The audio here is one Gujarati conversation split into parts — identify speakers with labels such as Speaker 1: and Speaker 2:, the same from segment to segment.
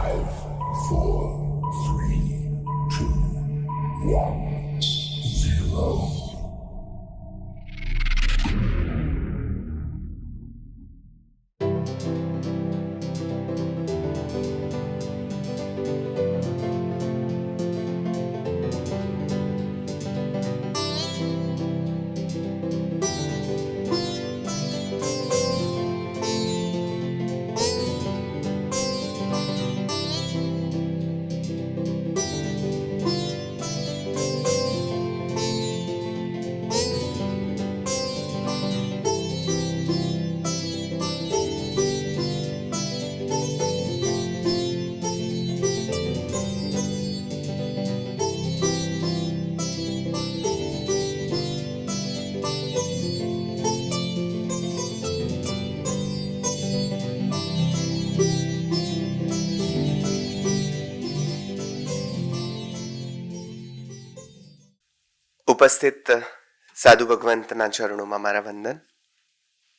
Speaker 1: 5, 4, 3, 2, 1, 0.
Speaker 2: ઉપસ્થિત સાધુ ભગવંતના ચરણોમાં મારા વંદન.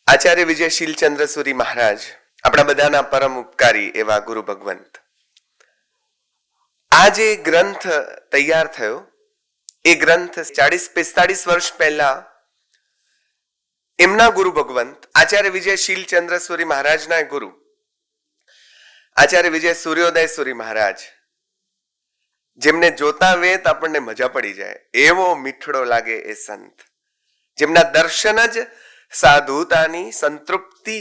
Speaker 2: આચાર્ય વિજયશીલચંદ્ર સુરી મહારાજ, આપણા બધાના પરમ ઉપકારી એવા ગુરુ ભગવંત. આ જે ગ્રંથ તૈયાર થયો એ ગ્રંથ 40-45 વર્ષ પહેલા એમના ગુરુ ભગવંત આચાર્ય વિજયશીલચંદ્ર સુરી મહારાજના ગુરુ આચાર્ય વિજય સૂર્યોદય સુરી મહારાજ, જેમને જોતા વેત આપણને મજા પડી જાય એવો મીઠડો લાગે એ સંત, જેમના દર્શન જ સાધુતાની સંતૃપ્તિ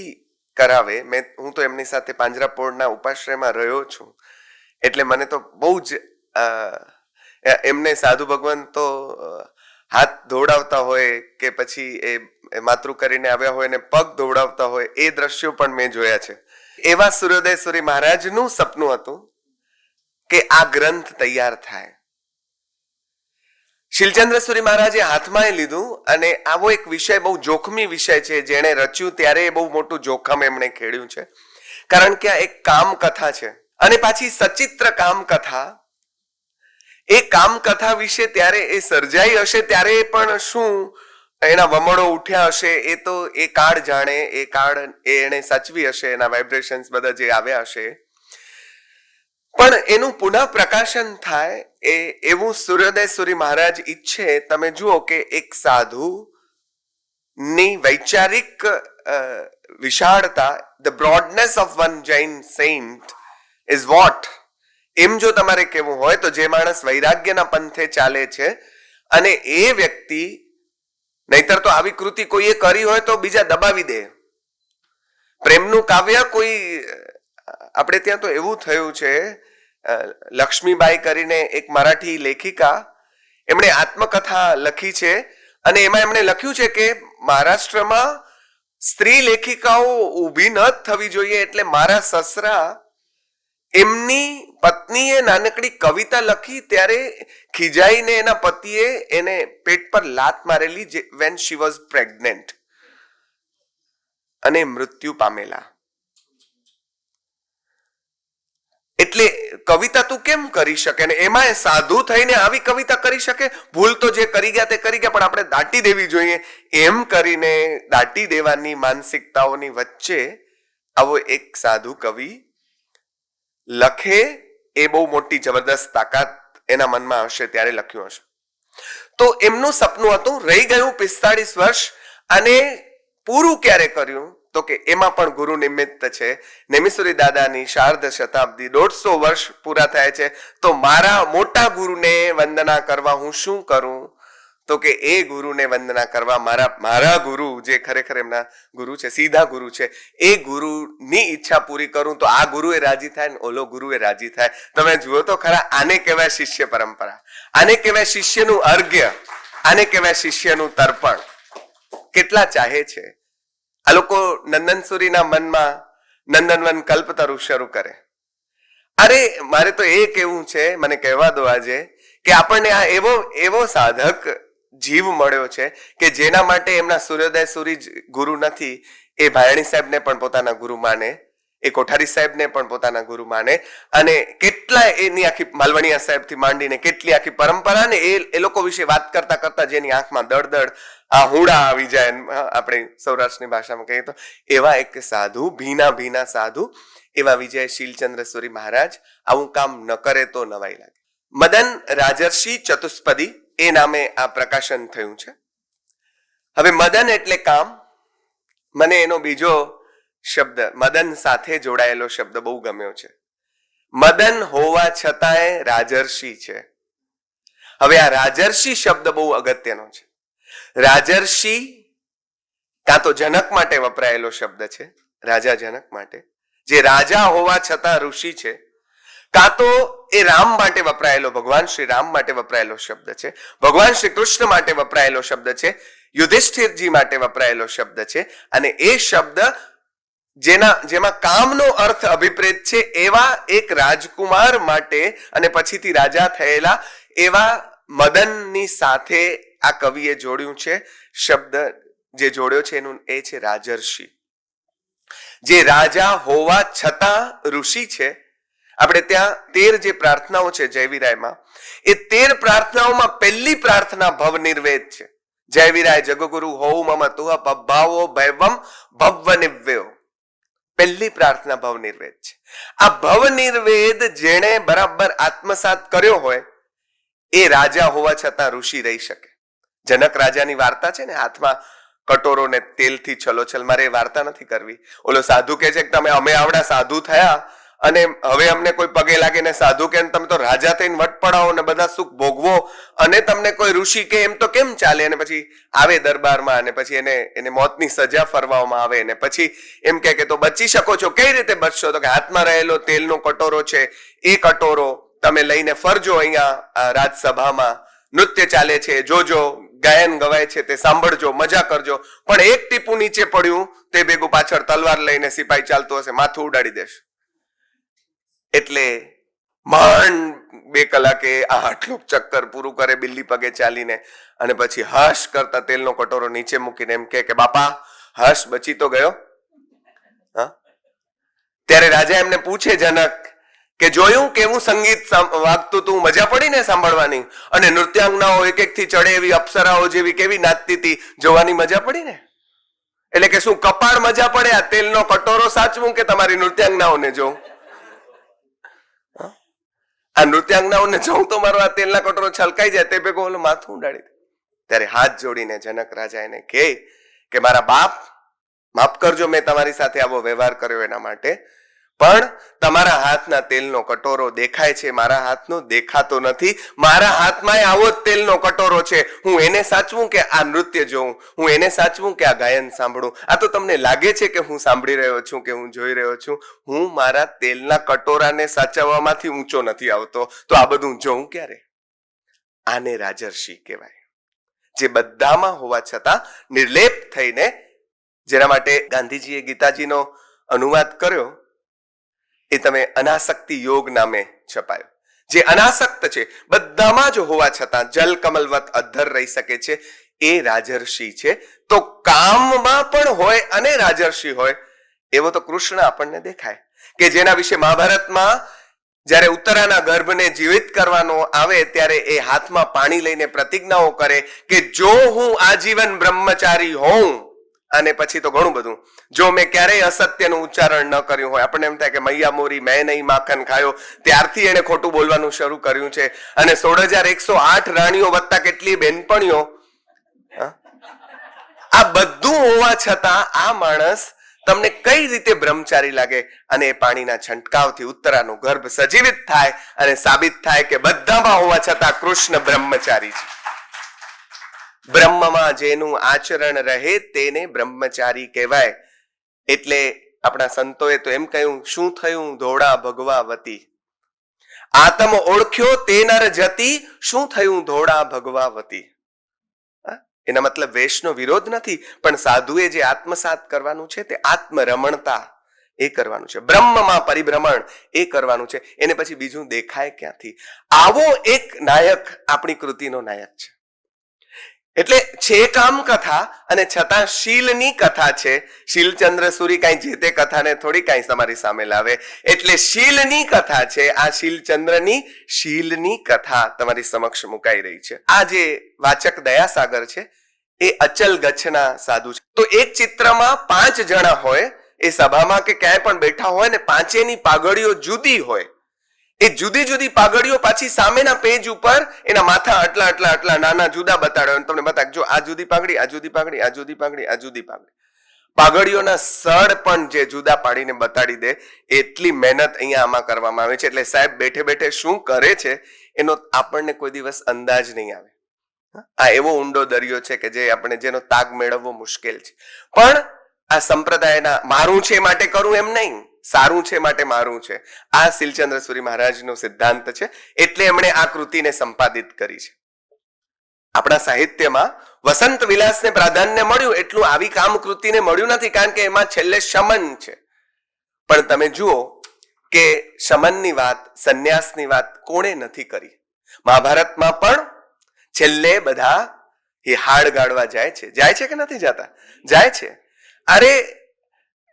Speaker 2: કરાવે. હું તો એમની સાથે પાંજરાપોળના ઉપાશ્રયમાં રહ્યો છું, એટલે મને તો બહુ જ એમને સાધુ ભગવાન તો હાથ ધોવડાવતા હોય કે પછી એ માતૃ કરીને આવ્યા હોય ને પગ ધોવડાવતા હોય એ દ્રશ્યો પણ મેં જોયા છે. એવા સૂર્યોદય સુરી મહારાજનું સપનું હતું કે આ ગ્રંથ તૈયાર થાય. શીલચંદ્ર સુરી મહારાજે હાથમાં લીધું અને આવો એક વિષય, બહુ જોખમી વિષય છે, જેણે રચ્યું ત્યારે બહુ મોટું જોખમ એમણે ખેડ્યું છે, કારણ કે આ એક કામ કથા છે અને પાછી સચિત્ર કામ કથા. એ કામ કથા વિશે ત્યારે એ સર્જાઈ હશે ત્યારે પણ શું એના વમળો ઉઠ્યા હશે એ તો એ કાળ જાણે. એ કાળ એને સાચવી હશે, એના વાઇબ્રેશન્સ બધા જે આવ્યા હશે. પણ એનું પુનઃ પ્રકાશન થાય એવું સૂર્યોદય સુરી મહારાજ ઈચ્છે. તમે જુઓ કે એક સાધુ ની વૈચારિક વિશાળતા, the broadness of one Jain saint is what. એમ જો તમારે કહેવું હોય તો જે માણસ વૈરાગ્યના પંથે ચાલે છે અને એ વ્યક્તિ, નહીતર તો આવી કૃતિ કોઈએ કરી હોય તો બીજા દબાવી દે. પ્રેમનું કાવ્ય કોઈ, આપણે ત્યાં તો એવું થયું છે, લક્ષ્મીબાઈ કરીને એક મરાઠી લેખિકા, એમણે આત્મકથા લખી છે અને એમાં એમણે લખ્યું છે કે મહારાષ્ટ્રમાં સ્ત્રી લેખિકાઓ ઊભી ન થવી જોઈએ, એટલે મારા સસરા એમની પત્નીએ નાનકડી કવિતા લખી ત્યારે ખીજાઈને એના પતિએ એને પેટ પર લાત મારેલી when she was pregnant અને મૃત્યુ પામેલા. એટલે કવિતા તું કેમ કરી શકે ને એમાં સાધુ થઈને આવી કવિતા કરી શકે? ભૂલ તો જે કરી ગયા તે કરી ગયા, પણ આપણે દાટી દેવી જોઈએ એમ કરીને દાટી દેવાની માનસિકતાઓની વચ્ચે આવો એક સાધુ કવિ લખે. એ બહુ મોટી જબરદસ્ત તાકાત એના મનમાં હશે ત્યારે લખ્યું હશે. તો એમનું સપનું હતું, રહી ગયું 45 વર્ષ. અને પૂરું ક્યારે કર્યું તો કે એમાં પણ ગુરુ નિમિત્ત છે. નેમિસુરી દાદાની શાર્ધ શતાબ્દી, 150 વર્ષ પૂરા થાય છે. તો મારા મોટા ગુરુને વંદના કરવા હું શું કરું? તો કે એ ગુરુને વંદના કરવા, મારા ગુરુ જે ખરેખર એમના ગુરુ છે, સીધા ગુરુ છે, એ ગુરુની ઈચ્છા પૂરી કરું તો આ ગુરુએ રાજી થાય ને ઓલો ગુરુએ રાજી થાય. તમે જુઓ તો ખરા, આને કહેવાય શિષ્ય પરંપરા, આને કહેવાય શિષ્યનું અર્ઘ્ય, આને કહેવાય શિષ્યનું તર્પણ. કેટલા ચાહે છે આ લોકો. નંદનસુરીના મનમાં નંદનવન કલ્પતરુ શરૂ કરે. અરે મારે તો એ કેવું છે, મને કહેવા દો આજે, કે આપણને આ એવો સાધક જીવ મળ્યો છે કે જેના માટે એમના સૂર્યોદય સુરી ગુરુ નથી, એ ભાયણી સાહેબને પણ પોતાના ગુરુ માને, એ કોઠારી સાહેબને પણ પોતાના ગુરુ માને, અને કેટલાય એની આખી માલવણીયા સાહેબથી માંડીને કેટલી આખી પરંપરા ને એ લોકો વિશે વાત કરતા કરતા જેની આંખમાં દળદળ આ હુડા આવી જાય, આપણે સૌરાષ્ટ્રની ભાષામાં કહીએ તો એવા એક સાધુ, ભીના સાધુ, એવા વિજય શીલચંદ્ર સુરી મહારાજ આવું કામ ન કરે તો નવાઈ લાગે. મદન રાજર્ષિ ચતુષ્પદી એ નામે આ પ્રકાશન થયું છે. હવે મદન એટલે કામ. મને એનો બીજો શબ્દ મદન સાથે જોડાયેલો શબ્દ બહુ ગમ્યો છે. મદન હોવા છતાંય રાજર્ષિ છે. હવે આ રાજર્ષિ શબ્દ બહુ અગત્યનો છે. રાજર્ષિ કાં તો જનક માટે વપરાયેલો શબ્દ છે, રાજા જનક માટે, જે રાજા હોવા છતાં ઋષિ છે, કાં તો એ રામ માટે વપરાયેલો, ભગવાન શ્રી રામ માટે વપરાયેલો શબ્દ છે, ભગવાન શ્રી કૃષ્ણ માટે વપરાયેલો શબ્દ છે, યુધિષ્ઠિરજી માટે વપરાયેલો શબ્દ છે. અને એ શબ્દ જેમાં કામનો અર્થ અભિપ્રેત છે એવા એક રાજકુમાર માટે અને પછીથી રાજા થયેલા એવા મદનની સાથે આ કવિએ જોડ્યું છે. શબ્દ જે જોડ્યો છે એનું એ છે રાજર્ષિ, જે રાજા હોવા છતાં ઋષિ છે. આપણે ત્યાં 13 જે પ્રાર્થનાઓ છે જયવીરાયમાં, એ 13 પ્રાર્થનાઓમાં પહેલી પ્રાર્થના ભવ નિર્વેદ છે. જયવીરાય જગગુરુ હોઉ મમ તુહ પભાવો ભૈવમ ભવ નિવ્યો. પહેલી પ્રાર્થના ભવ નિર્વેદ છે. આ ભવ નિર્વેદ જેણે બરાબર આત્મસાત કર્યો હોય એ રાજા હોવા છતાં ઋષિ રહી શકે. જનક રાજાની વાર્તા છે ને, હાથમાં કટોરો ને તેલથી છલોછલ. મારે એ વાર્તા નથી કરવી. ઓલો સાધુ કહે છે કે અમે આવડા સાધુ થયા અને હવે અમને કોઈ પગે લાગે ને સાધુ કે તમે તો રાજા થઈને વટ પડાવો ને બધા સુખ ભોગવો અને તમને કોઈ ઋષિ કે એમ તો કેમ ચાલે? અને પછી આવે દરબારમાં અને પછી એને મોતની સજા ફરવામાં આવે ને પછી એમ કે તો બચી શકો છો. કઈ રીતે બચશો? તો કે હાથમાં રહેલો તેલનો કટોરો છે, એ કટોરો તમે લઈને ફરજો અહીંયા રાજસભામાં, નૃત્ય ચાલે છે, જોજો, ગાયન ગવાય છે તે સાંભળજો, મજા કરજો. પણ એક ટીપું નીચે પડ્યું તે ભેગું પાછળ તલવાર લઈને સિપાઈ ચાલતો હશે, માથું ઉડાડી દેશે. એટલે માંડ 2 કલાકે આટલું ચક્કર પૂરું કરે બિલ્લી પગે ચાલીને અને પછી હશ કરતા તેલનો કટોરો નીચે મૂકીને એમ કે બાપા હશ બચી તો ગયો. ત્યારે રાજા એમને પૂછે જનક કે જોયું કેવું સંગીત વાગતું તું, મજા પડી ને સાંભળવાની? અને નૃત્યાંગનાઓ એક એક થી ચડે એવી અપ્સરાઓ જેવી કેવી નાચતી હતી, જોવાની મજા પડી ને? એટલે કે શું કપાળ મજા પડે આ તેલનો કટોરો સાચવું કે તમારી નૃત્યાંગનાઓને જોઉં? આ નૃત્યાંગનાઓને જોઉં તો મારો આ તેલના કટોરો છલકાઈ જાય તે ભેગો ઓલું માથું ઉડાડી દે. ત્યારે હાથ જોડીને જનક રાજા એને કહે કે મારા બાપ, માફ કરજો મેં તમારી સાથે આવો વ્યવહાર કર્યો એના માટે, પણ તમારા હાથના તેલનો કટોરો દેખાય છે, મારા હાથનો દેખાતો નથી. મારા હાથમાં આવો જ તેલનો કટોરો છે. હું એને સાચવું કે આ નૃત્ય જોઉં? હું એને સાચવું કે આ ગાયન સાંભળું? આ તો તમને લાગે છે કે હું સાંભળી રહ્યો છું કે હું જોઈ રહ્યો છું. હું મારા તેલના કટોરાને સાચવવામાંથી ઊંચો નથી આવતો, તો આ બધું જોઉં ક્યારે? આને રાજર્ષિ કહેવાય, જે બધામાં હોવા છતાં નિર્લેપ થઈને, જેના માટે ગાંધીજીએ ગીતાજીનો અનુવાદ કર્યો એ તમે અનાસક્તિ યોગ નામે છપાયો. જે અનાસક્ત છે, બધામાં જ હોવા છતાં જલ કમલવત અધ્ધર રહી શકે છે, એ રાજર્ષિ છે. તો કામમાં પણ હોય અને રાજર્ષિ હોય એવો તો કૃષ્ણ આપણને દેખાય કે જેના વિશે મહાભારતમાં જ્યારે ઉત્તરાના ગર્ભને જીવિત કરવાનો આવે ત્યારે એ હાથમાં પાણી લઈને પ્રતિજ્ઞાઓ કરે કે જો હું આજીવન બ્રહ્મચારી હોઉં, અને પછી તો ઘણું બધું, જો મેં ક્યારેય અસત્યનું ઉચ્ચારણ ન કર્યું હોય. આપણને એમ થાય કે મૈયા મોરી મેં નહીં માખન ખાયો, ત્યારથી એને ખોટું બોલવાનું શરૂ કર્યું છે. અને 16,108 રાણીઓ વત્તા કેટલી બેનપણીઓ, આ બધું હોવા છતાં આ માણસ તમને કઈ રીતે બ્રહ્મચારી લાગે? અને એ પાણીના છંટકાવથી ઉત્તરાનું ગર્ભ સજીવિત થાય અને સાબિત થાય કે બધામાં હોવા છતાં કૃષ્ણ બ્રહ્મચારી છે. બ્રહ્મમાં જેનું આચરણ રહે તેને બ્રહ્મચારી કહેવાય. એટલે આપણા સંતોએ તો એમ કહ્યું, શું થયું ધોળા ભગવાવતી? આત્મ ઓળખ્યો તે નર જતી, શું થયું ધોળા ભગવાવતી? એના મતલબ વેશનો વિરોધ નથી, પણ સાધુએ જે આત્મસાત કરવાનું છે તે આત્મરમણતા એ કરવાનું છે, બ્રહ્મમાં પરિભ્રમણ એ કરવાનું છે. એને પછી બીજું દેખાય ક્યાંથી? આવો એક નાયક આપણી કૃતિનો નાયક છે. એટલે છે કામ કથા અને છતાં શીલની કથા છે. શીલચંદ્ર સુરી કઈ જે તે કથાને થોડી કઈ તમારી સામે લાવે. એટલે શીલની કથા છે. આ શીલચંદ્રની શીલની કથા તમારી સમક્ષ મુકાઈ રહી છે. આ જે વાચક દયાસાગર છે એ અચલ ગચ્છના સાધુ છે. તો એક ચિત્રમાં 5 જણા હોય એ સભામાં કે ક્યાંય પણ બેઠા હોય ને પાંચેની પાઘડીઓ જુદી હોય, એ જુદી જુદી પાઘડીઓ પાછી સામેના પેજ ઉપર એના માથા આટલા આટલા આટલા નાના જુદા બતાડે, તમને બતાવે જો આ જુદી પાઘડી, આ જુદી પાઘડી, આ જુદી પાઘડી, આ જુદી પાઘડી. પાઘડીઓના સળ પણ જે જુદા પાડીને બતાડી દે, એટલી મહેનત અહીંયા આમાં કરવામાં આવે છે. એટલે સાહેબ બેઠે બેઠે શું કરે છે એનો આપણને કોઈ દિવસ અંદાજ નહીં આવે. આ એવો ઊંડો દરિયો છે કે જે આપણે જેનો તાગ મેળવવો મુશ્કેલ છે. પણ આ સંપ્રદાયના મારું છે માટે કરું એમ નહીં, સારું છે માટે મારું છે, આ શીલચંદ્ર સુરી મહારાજનો સિદ્ધાંત છે. એટલે એમણે આ કૃતિને સંપાદિત કરી છે. આપણા સાહિત્યમાં વસંત વિલાસને પ્રાધાન્ય મળ્યું એટલું આવી કામ કૃતિને મળ્યું નથી, કારણ કે એમાં છેલ્લે શમન છે. પણ તમે જુઓ કે શમનની વાત, સંન્યાસની વાત કોણે નથી કરી? મહાભારતમાં પણ છેલ્લે બધા એ હાડ ગાળવા જાય છે કે નથી જતા? જાય છે. અરે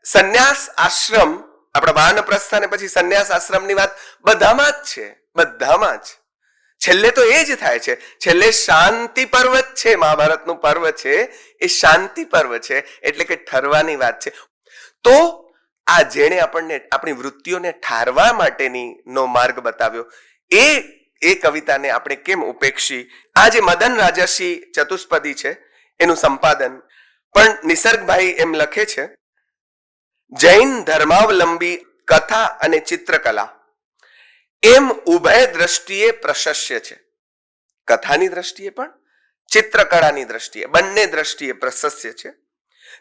Speaker 2: સંન્યાસ આશ્રમ, આપણા વાનપ્રસ્થ અને પછી સંન્યાસ આશ્રમની વાત બધામાં જ છે, બધામાં જ. છેલ્લે તો એ જ થાય છે. છેલ્લે શાંતિ પર્વત છે, મહાભારતનું પર્વ છે એ શાંતિ પર્વ છે, એટલે કે ઠરવાની વાત છે. તો આ જેણે આપણને આપણી વૃત્તિઓને ઠારવા માટેની નો માર્ગ બતાવ્યો, એ કવિતાને આપણે કેમ ઉપેક્ષી? આ જે મદન રાજર્ષિ ચતુષ્પદી છે એનું સંપાદન પણ નિસર્ગભાઈ એમ લખે છે, જૈન ધર્માવલંબી કથા અને ચિત્રકલા એમ ઉભય દ્રષ્ટિએ પ્રશસ્ય છે. કથાની દ્રષ્ટિએ પણ ચિત્રકળાની દ્રષ્ટિએ, બંને દ્રષ્ટિએ પ્રશસ્ય છે.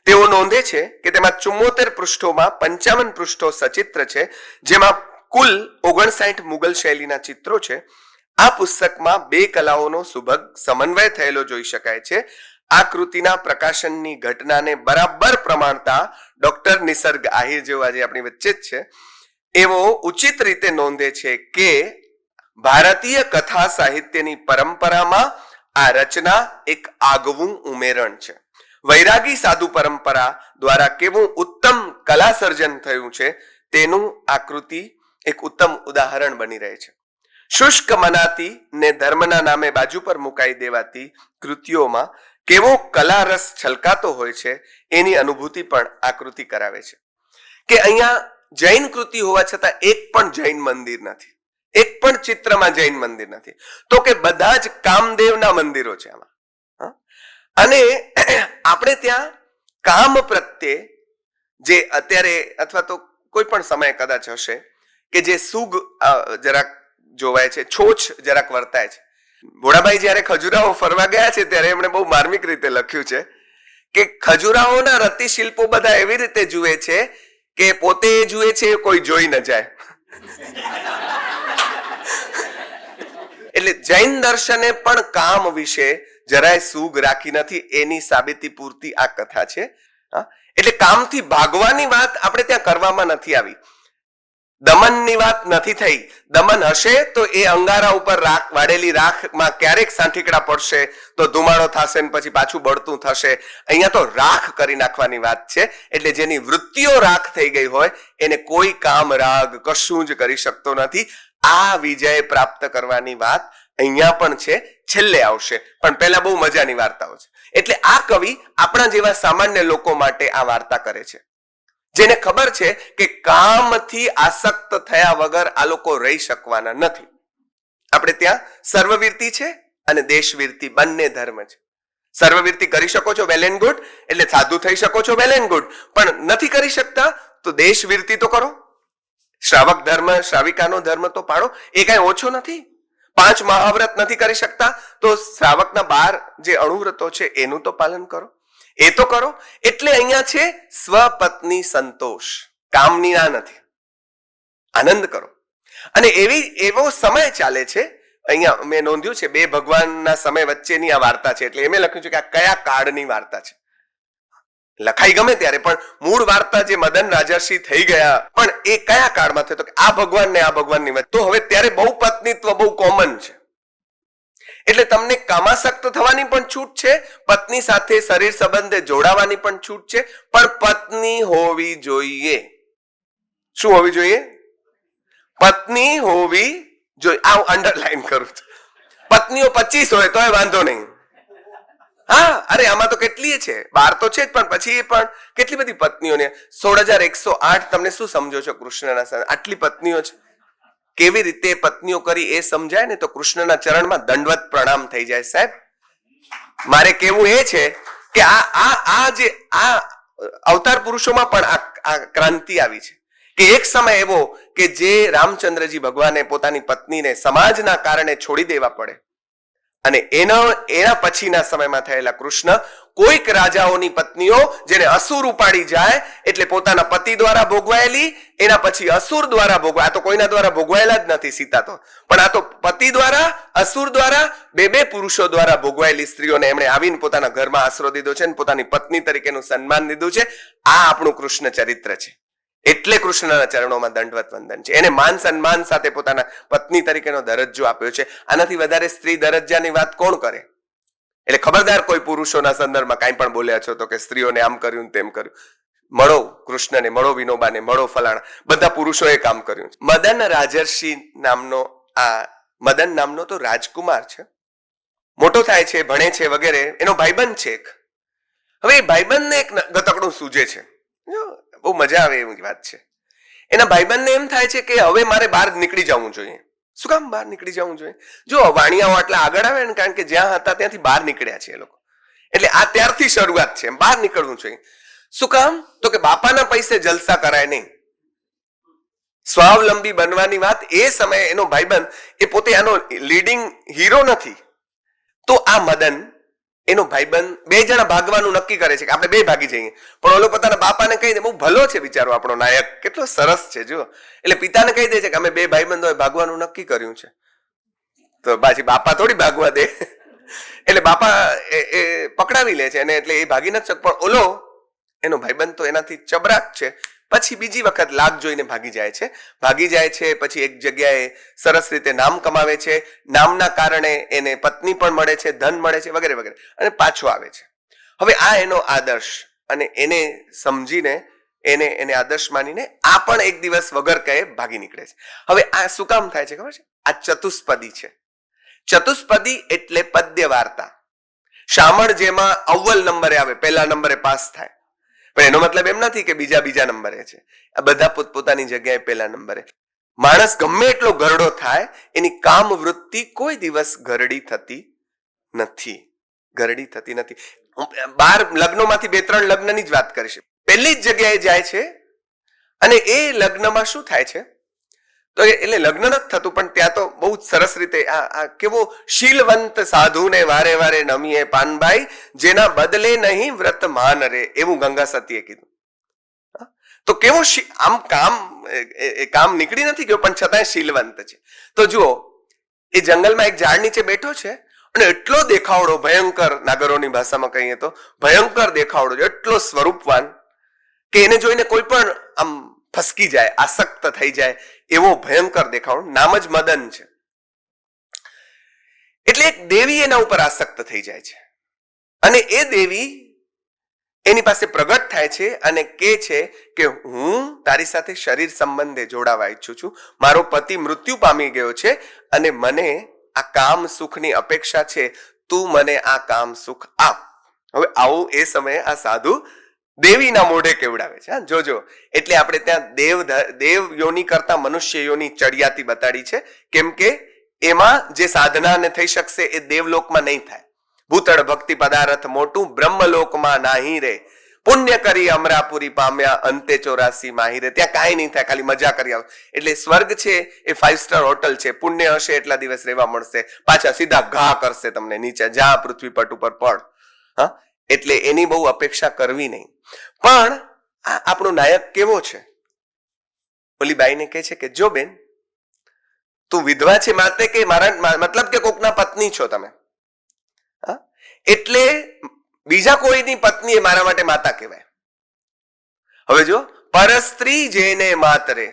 Speaker 2: તેઓ નોંધે છે કે તેમાં 74 પૃષ્ઠોમાં 55 પૃષ્ઠો સચિત્ર છે, જેમાં કુલ 59 મુગલ શૈલીના ચિત્રો છે. આ પુસ્તકમાં બે કલાઓનો સુભગ સમન્વય થયેલો જોઈ શકાય છે. આ કૃતિના પ્રકાશનની ઘટનાને બરાબર પ્રમાણતા ડોક્ટર નિસર્ગ આહિર જેવો આજે આપણી વચ્ચે જ છે, એવો ઉચિત રીતે નોંધે છે કે ભારતીય કથા સાહિત્યની પરંપરામાં આ રચના એક આગવું ઉમેરણ છે. વૈરાગી સાધુ પરંપરા દ્વારા કેવું ઉત્તમ કલા સર્જન થયું છે તેનું આ કૃતિ એક ઉત્તમ ઉદાહરણ બની રહે છે. શુષ્ક મનાતી ને ધર્મના નામે બાજુ પર મુકાઈ દેવાતી કૃતિઓમાં કેવો કલારસ છલકાતો હોય છે એની અનુભૂતિ પણ આ કૃતિ કરાવે છે. કે અહીંયા જૈન કૃતિ હોવા છતાં એક પણ જૈન મંદિર નથી, એક પણ ચિત્રમાં જૈન મંદિર નથી, તો કે બધા જ કામદેવના મંદિરો છે આમાં. અને આપણે ત્યાં કામ પ્રત્યે જે અત્યારે અથવા તો કોઈ પણ સમય કદાચ હશે કે જે સુગ જરાક જોવાય છે, છોછ જરાક વર્તાય છે. ભોળાભાઈ જયારે ખજુરાહો ફરવા ગયા છે ત્યારે એમણે બહુ માર્મિક રીતે લખ્યું છે કે ખજુરાહોના રતિ શિલ્પો બધા એવી રીતે જુએ છે કે પોતે જુએ છે કોઈ જોઈ ન જાય. એટલે જૈન દર્શને પણ કામ વિશે જરાય સૂગ રાખી નથી, એની સાબિતી પૂરતી આ કથા છે. એટલે કામથી ભાગવાની વાત આપણે ત્યાં કરવામાં નથી આવી. દમનની વાત નથી થઈ. દમન હશે તો એ અંગારા ઉપર રાખ વાળેલી રાખમાં ક્યારેક સાંઠીકડા પડશે તો ધુમાડો થશે ને પછી પાછું બળતું થશે. અહીંયા તો રાખ કરી નાખવાની વાત છે. એટલે જેની વૃત્તિઓ રાખ થઈ ગઈ હોય એને કોઈ કામ રાગ કશું જ કરી શકતો નથી. આ વિજય પ્રાપ્ત કરવાની વાત અહીંયા પણ છે, છેલ્લે આવશે, પણ પહેલા બહુ મજાની વાર્તાઓ છે. એટલે આ કવિ આપણા જેવા સામાન્ય લોકો માટે આ વાર્તા કરે છે, જેને ખબર છે કે કામથી આસક્ત થયા વગર આ લોકો રહી શકવાના નથી. આપણે ત્યાં સર્વવીરતી છે અને દેશવીરતી બંને ધર્મ છે. સર્વવીરતી કરી શકો છો, વેલ એન્ડ ગુડ, એટલે સાધુ થઈ શકો છો, વેલ એન્ડ ગુડ, પણ નથી કરી શકતા તો દેશવીરતી તો કરો. શ્રાવક ધર્મ, શ્રાવિકાનો ધર્મ તો પાડો, એ કઈ ઓછો નથી. 5 મહાવ્રત નથી કરી શકતા તો શ્રાવકના 12 જે અણુવ્રતો છે એનું તો પાલન કરો, એ તો કરો. એટલે અહીંયા છે સ્વપત્ની સંતોષ, કામની ના નથી, આનંદ કરો. અને એવો સમય ચાલે છે. અહીંયા મેં નોંધ્યું છે 2 ભગવાનના સમય વચ્ચેની આ વાર્તા છે, એટલે મેં લખ્યું છે કે આ કયા કાળની વાર્તા છે. લખાઈ ગમે ત્યારે પણ મૂળ વાર્તા જે મદન રાજર્ષિ થઈ ગયા, પણ એ કયા કાળમાં થયો? તો આ ભગવાન ને આ ભગવાનની વચ્ચે. તો હવે ત્યારે બહુ પત્નીત્વ બહુ કોમન છે, એટલે તમને કામાસક્ત થવાની પણ છૂટ છે, પત્ની સાથે શરીર સંબંધે જોડાવાની પણ છૂટ છે, પણ પત્ની હોવી જોઈએ. શું હોવી જોઈએ? પત્ની હોવી જોઈએ. આ અંડરલાઈન કરું છું. પત્નીઓ 25 હોય તોય વાંધો નહીં, હા, અરે આમાં તો કેટલી છે, 12 તો છે જ, પણ પછી એ પણ કેટલી બધી પત્નીઓને 16,108. તમને શું સમજો છો કૃષ્ણના આટલી પત્નીઓ છે? કેવી રીતે પત્નીઓ કરી એ સમજાય ને તો કૃષ્ણના ચરણમાં દંડવત પ્રણામ થઈ જાય. સાહેબ, મારે કેવું એ છે કે આ અવતાર પુરુષોમાં પણ આ ક્રાંતિ આવી છે કે એક સમય એવો કે જે રામચંદ્રજી ભગવાને પોતાની પત્નીને સમાજના કારણે છોડી દેવા પડે, અને એના પછીના સમયમાં થયેલા કૃષ્ણ કોઈક રાજાઓની પત્નીઓ જેને અસુર ઉપાડી જાય એટલે પોતાના પતિ દ્વારા ભોગવાયેલી, એના પછી અસુર દ્વારા ભોગવાય. આ તો કોઈના દ્વારા ભોગવાયેલા જ નથી સીતા તો, પણ આ તો પતિ દ્વારા, અસુર દ્વારા, બે પુરુષો દ્વારા ભોગવાયેલી સ્ત્રીઓને એમણે આવીને પોતાના ઘરમાં આશરો દીધો છે અને પોતાની પત્ની તરીકેનું સન્માન દીધું છે. આ આપણું કૃષ્ણ ચરિત્ર છે. એટલે કૃષ્ણના ચરણોમાં દંડવત વંદન છે. એને માન સન્માન સાથે પોતાના પત્ની તરીકેનો દરજ્જો આપ્યો છે. આનાથી વધારે સ્ત્રી દરજ્જાની વાત કોણ કરે? એટલે ખબરદાર કોઈ પુરુષોના સંદર્ભમાં કાંઈ પણ બોલ્યા છો તો કે સ્ત્રીઓને આમ કર્યું તેમ કર્યું. મળો કૃષ્ણને, મળો વિનોબાને, મળો ફલાણા, બધા પુરુષોએ કામ કર્યું છે. મદન રાજર્ષિ નામનો મદન નામનો તો રાજકુમાર છે, મોટો થાય છે, ભણે છે વગેરે. એનો ભાઈબંધ છે એક. હવે એ ભાઈબંધને એક ગતકડું સૂજે છે, બહુ મજા આવે એવી વાત છે. એના ભાઈબંધને એમ થાય છે કે હવે મારે બહાર નીકળી જવું જોઈએ. શું કામ બહાર નીકળી જવું જોઈએ? જો વાણિયાઓ આટલા આગળ આવે ને, કારણ કે જ્યાં હતા ત્યાંથી બહાર નીકળ્યા છે એ લોકો, એટલે આ ત્યારથી શરૂઆત છે, બહાર નીકળવું જોઈએ. શું કામ? તો કે બાપાના પૈસે જલસા કરાય નહીં, સ્વાવલંબી બનવાની વાત. એ સમયે એનો ભાઈબંધ એ પોતે આનો લીડિંગ હીરો નથી, તો આ મદન એનો ભાઈબંધ બે જણા ભાગવાનું નક્કી કરે છે કે આપણે બે ભાગી જઈએ. પણ ઓલો પોતાના બાપાને કહી દે, બહુ ભલો છે બિચારો આપણો નાયક, કેટલો સરસ છે જો. એટલે પિતાને કહી દે છે કે અમે બે ભાઈબંધોએ ભાગવાનું નક્કી કર્યું છે. તો પાછી બાપા થોડી ભાગવા દે, એટલે બાપા એ પકડાવી લે છે અને એટલે એ ભાગી નથી શકે. પણ ઓલો એનો ભાઈબંધ તો એનાથી ચબરાક છે, પછી બીજી વખત લાગ જોઈને ભાગી જાય છે. પછી એક જગ્યાએ સરસ રીતે નામ કમાવે છે, નામના કારણે એને પત્ની પણ મળે છે, ધન મળે છે વગેરે વગેરે, અને પાછો આવે છે. હવે આ એનો આદર્શ, અને એને સમજીને એને આદર્શ માનીને આ પણ એક દિવસ વગર કહે ભાગી નીકળે છે. હવે આ શું કામ થાય છે ખબર છે? આ ચતુષ્પદી છે. ચતુષ્પદી એટલે પદ્ય વાર્તા. શામળ જેમાં અવ્વલ નંબરે આવે, પહેલા નંબરે પાસ થાય, પણ એનો મતલબ એમ નથી કે બીજા નંબરે છે. આ બધા પોતપોતાની જગ્યાએ પહેલા નંબરે. માણસ ગમે એટલો ગરડો થાય, એની કામ વૃત્તિ કોઈ દિવસ ગરડી થતી નથી. 12 લગ્નોમાંથી 2-3 લગ્નની જ વાત કરીશ. પહેલી જ જગ્યાએ જાય છે અને એ લગ્નમાં શું થાય છે? તો એટલે લગ્ન નથી થતું, પણ ત્યાં તો બહુ જ સરસ રીતે આ કેવો શીલવંત સાધુને વારે વારે નમીએ પાનબાઈ, જેના બદલે નહીં વ્રત માન રે, એવું ગંગા સતીએ કીધું. તો કેવો આમ કામ નીકળી નથી ગયો, પણ છતાંય શીલવંત છે. તો જુઓ, એ જંગલમાં એક ઝાડ નીચે બેઠો છે અને એટલો દેખાવડો ભયંકર, નાગરોની ભાષામાં કહીએ તો ભયંકર દેખાવડો, એટલો સ્વરૂપવાન કે એને જોઈને કોઈ પણ આમ ફસકી જાય, આસક્ત થઈ જાય એવો ભયંકર દેખાવડો. નામ જ મદન છે. એટલે એક દેવી એના ઉપર આસક્ત થઈ જાય છે અને એ દેવી એની પાસે પ્રગટ થાય છે અને કહે છે કે હું તારી સાથે શરીર સંબંધે જોડાવા ઈચ્છું છું. મારો પતિ મૃત્યુ પામી ગયો છે અને મને આ કામ સુખની અપેક્ષા છે, તું મને આ કામ સુખ આપ. હવે આવું એ સમયે આ સાધુ દેવીના મોઢે કેવડાવે છે. જોજો, એટલે આપણે ત્યાં દેવ યોની કરતા મનુષ્ય યોની ચડિયાતી બતાડી છે, કેમ કે એમાં જે સાધનાને થઈ શકશે એ દેવલોકમાં નહીં થાય. ભૂતળ ભક્તિ પદાર્થ મોટું બ્રહ્મલોકમાં નાહી રે, પુણ્ય કરી અમરાપુરી પામ્યા અંતે 84 માહી રે. ત્યાં કાંઈ નહીં થાય, ખાલી મજા કરી આવ. એટલે સ્વર્ગ છે એ 5 સ્ટાર હોટલ છે. પુણ્ય હશે એટલા દિવસ રહેવા મળશે, પાછા સીધા ઘા કરશે તમને નીચે, જ્યાં પૃથ્વી પટ ઉપર પડ. હા, એટલે એની બહુ અપેક્ષા કરવી નહીં. પણ આ આપણો નાયક કેવો છે? ઓલી બાઈને કહે છે કે જો બેન, તું વિધવા છે માટે કે મારા મતલબ કે કોકના પત્ની છો તમે, એટલે બીજા કોઈની પત્ની એ મારા માટે માતા કહેવાય. હવે જો, પરસ્ત્રી જેને માતરે,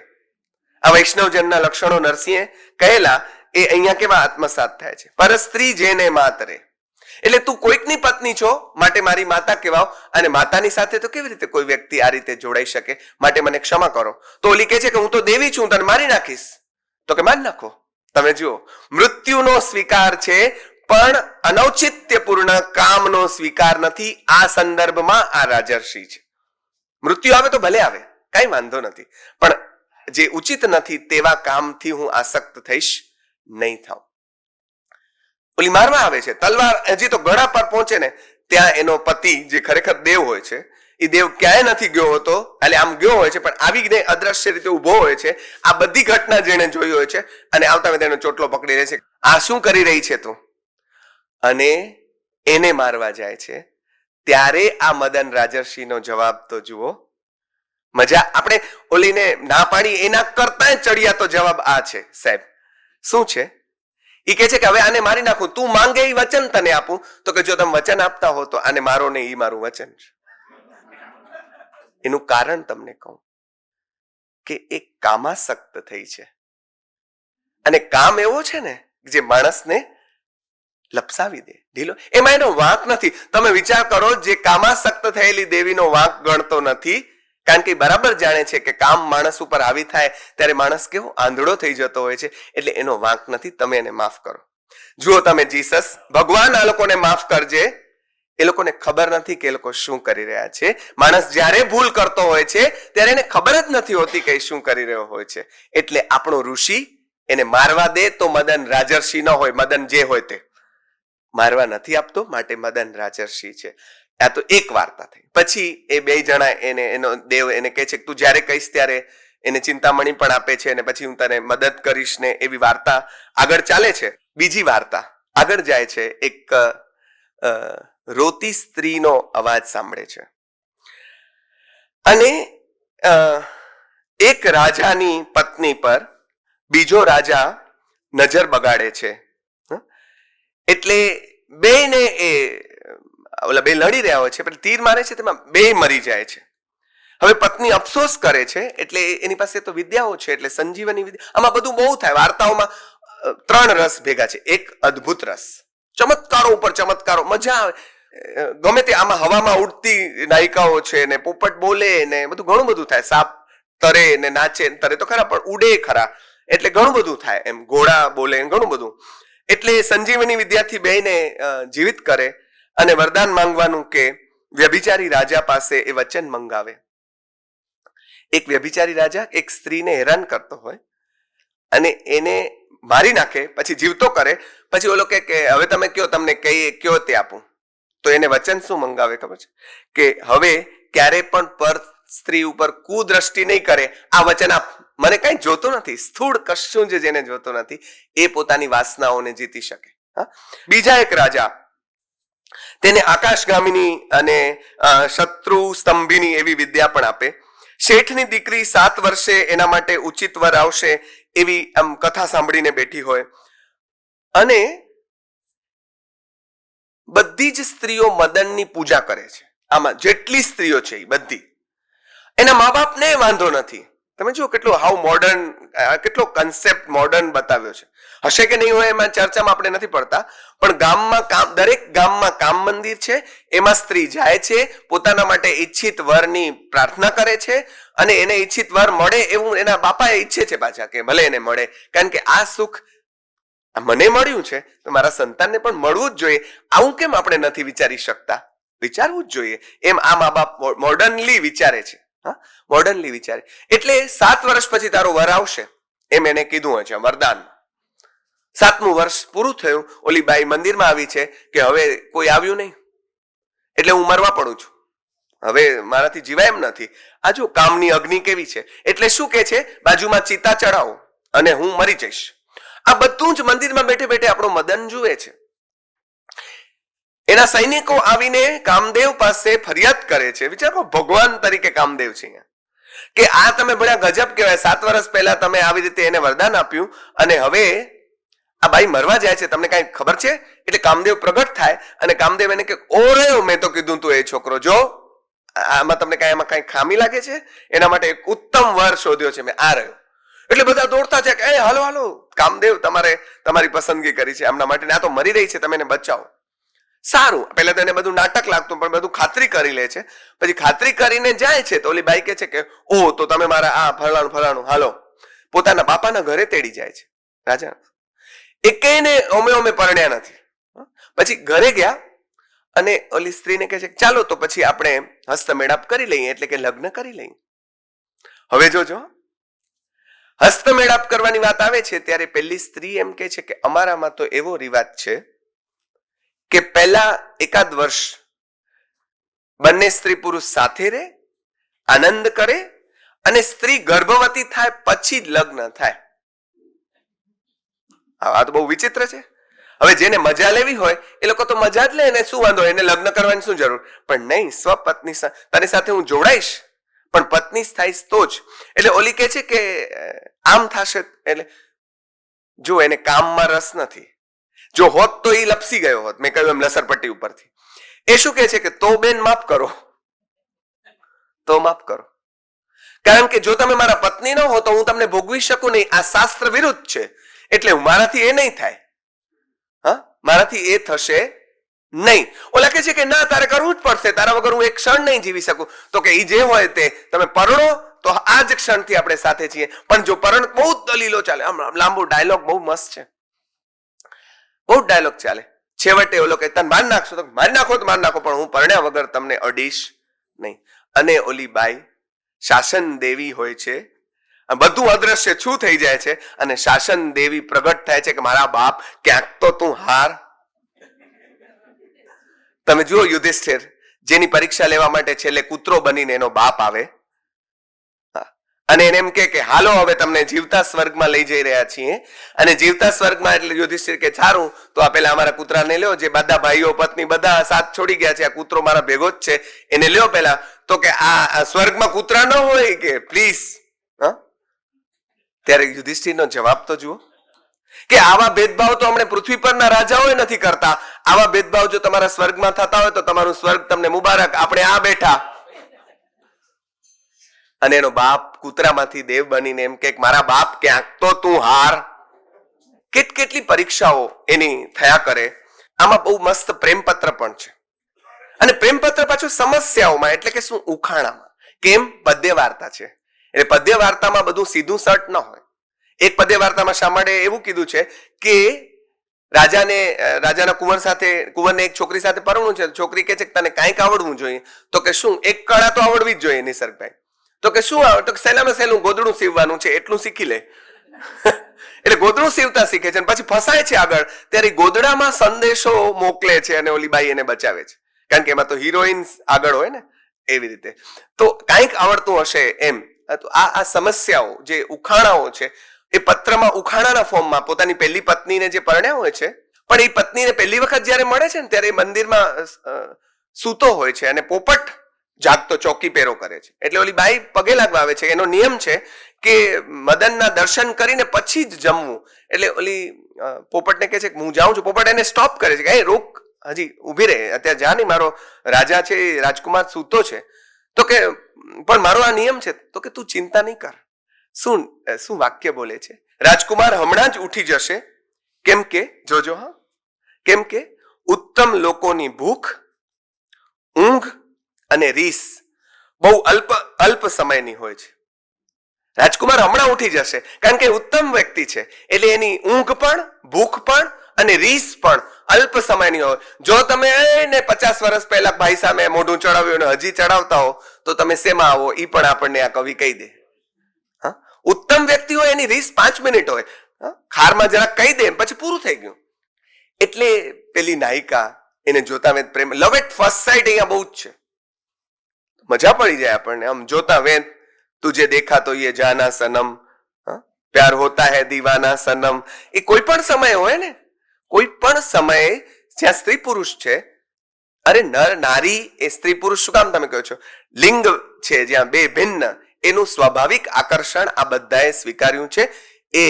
Speaker 2: આ વૈષ્ણવજનના લક્ષણો નરસિંહે કહેલા એ અહીંયા કેવા આત્મસાત થાય છે. પરસ્ત્રી જેને માતરે, એટલે તું કોઈકની પત્ની છો માટે મારી માતા કહેવાવ. અને માતાની સાથે તો કેવી રીતે કોઈ વ્યક્તિ આ રીતે જોડાઈ શકે? માટે મને ક્ષમા કરો. તો ઓલી કહે છે કે હું તો દેવી છું, તને મારી નાખીશ. તો કે મારી નાખો. તમે જુઓ, મૃત્યુનો સ્વીકાર છે, પણ અનૌચિત્યપૂર્ણ કામનો સ્વીકાર નથી. આ સંદર્ભમાં આ રાજર્ષિ છે. મૃત્યુ આવે તો ભલે આવે, કઈ વાંધો નથી, પણ જે ઉચિત નથી તેવા કામથી હું આસક્ત થઈશ નહીં થાઉં. ઓલી મારવા આવે છે, તલવાર હજી તો ગળા પર પહોંચે ને ત્યાં એનો પતિ જે ખરેખર દેવ હોય છે એ દેવ ક્યાંય નથી ગયો હોતો, એટલે આમ ગયો હોય છે પણ આવીને અદ્રશ્ય રીતે ઉભો હોય છે. આ બધી ઘટના જેને જોઈ હોય છે અને આવતા તેનો ચોટલો પકડી રહે છે. આ શું કરી રહી છે તું? અને એને મારવા જાય છે. ત્યારે આ મદન રાજર્ષિનો જવાબ તો જુઓ. મજા આપણે ઓલીને ના પાડી એના કરતા ચડિયા તો જવાબ આ છે. સાહેબ શું છે? એ કે છે કે હવે આને મારી નાખું, તું માંગે એ વચન તને આપું. તો કે જો તમે વચન આપતા હો તો આને મારો ને એ મારું વચન છે. એનું કારણ તમને કહું કે એ કામાસક્ત થઈ છે અને કામ એવો છે ને જે માણસને લપસાવી દે, ઢીલો. એમાં એનો વાંક નથી. તમે વિચાર કરો, જે કામાસક્ત થયેલી દેવીનો વાંક ગણતો નથી, કારણ કે બરાબર જાણે છે કે કામ માણસ ઉપર આવી થાય ત્યારે માણસ કેવો આંધળો થઈ જતો હોય છે, એટલે એનો વાંક નથી. તમે એને માફ કરો. જુઓ તમે, જીસસ ભગવાન આ લોકોને માફ કરજે. એ લોકોને ખબર નથી કે એ લોકો શું કરી રહ્યા છે. માણસ જ્યારે ભૂલ કરતો હોય છે ત્યારે એને ખબર જ નથી હોતી કે શું કરી રહ્યો હોય છે. એટલે આપણો ઋષિ એને મારવા દે તો મદન રાજર્ષિ ન હોય, મદન જે હોય તે મારવા નથી આપતો, માટે મદન રાજર્ષિ છે. આ તો એક વાર્તા થઈ. પછી એ બે જણા એને એનો દેવ એને કહે છે કે તું જ્યારે કહીશ ત્યારે એને ચિંતામણી પણ આપે છે અને પછી હું તને મદદ કરીશ ને એવી વાર્તા આગળ ચાલે છે. બીજી વાર્તા આગળ જાય છે. એક રોતી સ્ત્રીનો અવાજ સાંભળે છે અને એક રાજાની પત્ની પર બીજો રાજા નજર બગાડે છે. એટલે બેને એ ઓલા બે લડી રહ્યા હોય છે, પણ તીર મારે છે તેમાં બે મરી જાય છે. હવે પત્ની અફસોસ કરે છે, એટલે એની પાસે તો વિદ્યાઓ છે, એટલે સંજીવની વિદ્યા. આમાં બધું બહુ થાય. વાર્તાઓમાં 3 રસ ભેગા છે. એક અદ્ભુત રસ, ચમત્કારો ઉપર ચમત્કારો, મજા આવે. ગમે તે આમાં હવામાં ઉડતી નાયિકાઓ છે ને પોપટ બોલે ને બધું ઘણું બધું થાય. સાપ તરે ને નાચે, તરે તો ખરા પણ ઉડે ખરા, એટલે ઘણું બધું થાય. એમ ઘોડા બોલે, ઘણું બધું. એટલે સંજીવની વિદ્યાથી બેને જીવિત કરે અને વરદાન માંગવાનું કે વ્યભિચારી રાજા પાસે એ વચન મંગાવે. એક વ્યભિચારી રાજા એક સ્ત્રીને હેરાન કરતો હોય અને એને મારી નાખે, પછી જીવતો કરે. પછી ઓલો કે હવે તમે કયો, તમને કયો તે આપું. તો એને વચન શું મંગાવે ખબર છે? કે હવે ક્યારે પણ પર સ્ત્રી ઉપર કુદ્રષ્ટિ નહીં કરે. આ વચન આપ. મને કઈ જોતો નથી, સ્થૂળ કશું જ જેને જોતો નથી એ પોતાની વાસનાઓને જીતી શકે. બીજા એક રાજા તેને આકાશગામીની અને શત્રુ સ્તંભીની એવી વિદ્યા પણ આપે. શેઠની દીકરી 7 વર્ષે એના માટે ઉચિત વર આવશે એવી આમ કથા સાંભળીને બેઠી હોય. અને બધી જ સ્ત્રીઓ મદનની પૂજા કરે છે. આમાં જેટલી સ્ત્રીઓ છે એ બધી, એના મા બાપને વાંધો નથી. તમે જુઓ કેટલો હાવ મોડર્ન, કેટલો કન્સેપ્ટ મોડર્ન બતાવ્યો છે. હશે કે નહીં હોય એમાં ચર્ચામાં આપણે નથી પડતા, પણ ગામમાં દરેક ગામમાં કામ મંદિર છે. એમાં સ્ત્રી જાય છે, પોતાના માટે ઈચ્છિત વરની પ્રાર્થના કરે છે અને એને ઈચ્છિત વર મળે એવું એના બાપાએ ઈચ્છે છે પાછા, કે ભલે એને મળે. કારણ કે આ સુખ મને મળ્યું છે તો મારા સંતાનને પણ મળવું જ જોઈએ. આવું કેમ આપણે નથી વિચારી શકતા? વિચારવું જ જોઈએ. એમ આ મા બાપ મોડર્નલી વિચારે છે. મોડર્નલી વિચારે. એટલે 7 વર્ષ પછી તારો વર આવશે એમ એને કીધું હોય છે વરદાન. 7મું વર્ષ પૂરું થયું, ઓલી બાઈ મંદિરમાં આવી છે કે હવે કોઈ આવ્યું નહીં એટલે હું મરવા પડું છું, હવે મારાથી જીવાય એમ નથી. આ જો કામની અગ્નિ કેવી છે. એટલે શું કે છે, બાજુમાં ચિતા ચડાવો અને હું મરી જઈશ. આ બધું જ મંદિરમાં બેઠે બેઠે આપણો મદન જુએ છે. એના સૈનિકો આવીને કામદેવ પાસે ફરિયાદ કરે છે. વિચારો, ભગવાન તરીકે કામદેવ છે અહીંયા, કે આ તમે ભણ્યા ગજબ કહેવાય. 7 વર્ષ પહેલા તમે આવી રીતે એને વરદાન આપ્યું અને હવે આ બાઈ મરવા જાય છે, તમને કઈ ખબર છે? એટલે કામદેવ પ્રગટ થાય અને કામદેવ એને કે ઓરે, મેં તો કીધું તું એ છોકરો, જો આમાં તમને એમાં કઈ ખામી લાગે છે? એના માટે એક ઉત્તમ વર શોધ્યો છે, મેં આ રહ્યો. એટલે બધા દોડતા છે કે હાલો હાલો, કામદેવ તમારી પસંદગી કરી છે આમના માટે, આ તો મરી રહી છે, તમે એને બચાવો. સારું, પહેલા તો એને બધું નાટક લાગતું, પણ બધું ખાતરી કરી લે છે. પછી ખાતરી કરીને જાય છે તો ઓલી બાઈ કે છે કે ઓ, તો તમે મારા આ ફલાણું હાલો. પોતાના બાપાના ઘરે તેડી જાય છે રાજા. એકેયને ઓમે પરણ્યા નથી. પછી ઘરે ગયા અને ઓલી સ્ત્રીને કહે છે ચાલો તો પછી આપણે હસ્તમેળાપ કરી લઈએ, એટલે કે લગ્ન કરી લઈએ. હવે જોજો, હસ્તમેળાપ કરવાની વાત આવે છે ત્યારે પેલી સ્ત્રી એમ કહે છે કે અમારામાં તો એવો રિવાજ છે કે પહેલા એકાદ વર્ષ બંને સ્ત્રી પુરુષ સાથે રહે, આનંદ કરે, અને સ્ત્રી ગર્ભવતી થાય પછી જ લગ્ન થાય. આ તો બહુ વિચિત્ર છે. હવે જેને મજા લેવી હોય એ લોકો તો મજા જ લે, ને શું વાંધો, એને લગ્ન કરવાની શું જરૂર? પણ નહીં, સ્વપત્ની તારી સાથે હું જોડાઈશ, પણ પત્ની થઈશ તો જ. એટલે ઓલી કહે છે કે આમ થશે, એટલે જો એને કામમાં રસ નથી. જો હોત તો એ લપસી ગયો હોત, મેં કહ્યું એમ લસરપટ્ટી ઉપરથી. એ શું કહે છે કે તો બેન માફ કરો, તો માફ કરો, કારણ કે જો તમે મારા પત્ની ન હો તો હું તમને ભોગવી શકું નહીં. આ શાસ્ત્ર વિરુદ્ધ છે, એટલે મારાથી એ નહીં થાય. હા, મારાથી એ થશે નહીં. ઓલા કહે છે કે ના, તારે કરવું જ પડશે, તારા વગર હું એક ક્ષણ નહીં જીવી શકું. તો કે એ જે હોય તે, તમે પરણો તો આ જ ક્ષણથી આપણે સાથે છીએ. પણ જો પરણ, બહુ દલીલો ચાલે, આમ લાંબો ડાયલોગ બહુ મસ્ત છે, બહુ ડાયલોગ ચાલે. છેવટે ઓલો કે તને માર નાખશો તો મારી નાખો, તો માર નાખો, પણ હું પરણ્યા વગર તમને અડીશ નહીં. અને ઓલી બાઈ શાસન દેવી હોય છે, બધું અદ્રશ્ય છું થઈ જાય છે, અને શાસન દેવી પ્રગટ થાય છે કે મારા બાપ, ક્યાંક તો તું હાર. તમે જુઓ યુધિષ્ઠિર, જેની પરીક્ષા લેવા માટે છેલ્લે કૂતરો બનીને એનો બાપ આવે અને એને એમ કે હાલો હવે તમને જીવતા સ્વર્ગમાં લઈ જઈ રહ્યા છીએ. અને જીવતા સ્વર્ગમાં, એટલે યુધિષ્ઠિર કે સારું, તો આ પેલા અમારા કૂતરાને લ્યો, જે બધા ભાઈઓ પત્ની બધા સાથ છોડી ગયા છે, આ કૂતરો મારા ભેગો જ છે, એને લ્યો પેલા. તો કે આ સ્વર્ગમાં કૂતરા ન હોય કે પ્લીઝ. ત્યારે યુધિષ્ઠિરનો જવાબ તો જુઓ, કે આવા ભેદભાવ તો હમણાં પૃથ્વી પરના રાજાઓ નથી કરતા. આવા ભેદભાવ જો તમારા સ્વર્ગમાં થતા હોય તો તમારું સ્વર્ગ તમને મુબારક, આપણે આ બેઠા. અને એનો બાપ કૂતરામાંથી દેવ બનીને એમ કે મારા બાપ, ક્યાંક તો તું હાર. કેટલી પરીક્ષાઓ એની થયા કરે. આમાં બહુ મસ્ત પ્રેમપત્ર પણ છે, અને પ્રેમપત્ર પાછું સમસ્યાઓમાં, એટલે કે શું, ઉખાણામાં. કેમ? પદ્ય વાર્તા છે, એટલે પદ્ય વાર્તામાં બધું સીધું સટ ન હોય. એક પદ્ય વાર્તામાં શામળે એવું કીધું છે કે રાજાના કુંવર સાથે, કુંવરને એક છોકરી સાથે પરણવું છે. છોકરી કહે છે કે તને કાંઈક આવડવું જોઈએ. તો કે શું? એક કળા તો આવડવી જ જોઈએ નિસર્ગભાઈ. તો કે શું આવડે? તો સહેલામાં સહેલું ગોદડું સીવવાનું છે, એટલું શીખી લે. એટલે ગોદડું સીવતા શીખે છે, અને પછી ફસાય છે આગળ, ત્યારે ગોદડામાં સંદેશો મોકલે છે, અને ઓલી બાઈ એને બચાવે છે, કારણ કે એમાં તો હિરોઈન આગળ હોય ને, એવી રીતે. તો કાંઈક આવડતું હશે એમ. આ સમસ્યાઓ, જે ઉખાણાઓ છે, એ પત્રમાં ઉખાણાના ફોર્મમાં પોતાની પહેલી પત્નીને જે પરણ્યા હોય છે, પણ એ પત્નીને પહેલી વખત જયારે મળે છે ને, ત્યારે એ મંદિરમાં સૂતો હોય છે, અને પોપટ જાગતો ચોકી પેરો કરે છે. એટલે ઓલી બાઈ પગે લાગવા આવે છે. એનો નિયમ છે કે મદનના દર્શન કરીને પછી જ જમવું. એટલે ઓલી પોપટને કહે છે કે હું જાઉં છું. પોપટ એને સ્ટોપ કરે છે કે એ રોક, હજી ઉભી રહે, અત્યારે જા નહીં, મારો રાજા છે, રાજકુમાર સૂતો છે. તો કે પણ મારો આ નિયમ છે. તો કે તું ચિંતા નહીં કર. શું વાક્ય બોલે છે? રાજકુમાર હમણાં જ ઉઠી જશે, કેમ કે જોજો, હા, કેમ કે ઉત્તમ લોકોની ભૂખ, ઊંઘ અને રીસ બહુ અલ્પ સમયની હોય છે. રાજકુમાર હમણાં ઉઠી જશે, કારણ કે ઉત્તમ વ્યક્તિ છે, એટલે એની ઊંઘ પણ, ભૂખ પણ અને રીસ પણ અલ્પ સમયની હોય. જો તમે એને 50 વર્ષ પહેલા ભાઈ સામે મોઢું ચડાવ્યું અને હજી ચડાવતા હો તો તમે શેમાં આવો? ઈ પણ આપણને આ કવિ કહી દે. ઉત્તમ વ્યક્તિ હોય એની રીસ 5 મિનિટ હોય, ખારમાં જરાક કહી દે પછી પૂરું થઈ ગયું. એટલે પેલી નાયિકા એને જોતા વેત પ્રેમ, લવ એટ ફર્સ્ટ સાઇટ અહીંયા બહુ જ છે. મજા પડી જાય આપણને આમ જોતા વેત. તુજે દેખા તો યે જાના સનમ, પ્યાર હોતા હૈ દીવાના સનમ. એ કોઈ પણ સમય હોય ને, કોઈ પણ સમયે જ્યાં સ્ત્રી પુરુષ છે, અરે નર નારી એ સ્ત્રી પુરુષ શું કામ તમે કહો છો? લિંગ છે જ્યાં બે ભિન્ન, એનું સ્વાભાવિક આકર્ષણ આ બધાએ સ્વીકાર્યું છે. એ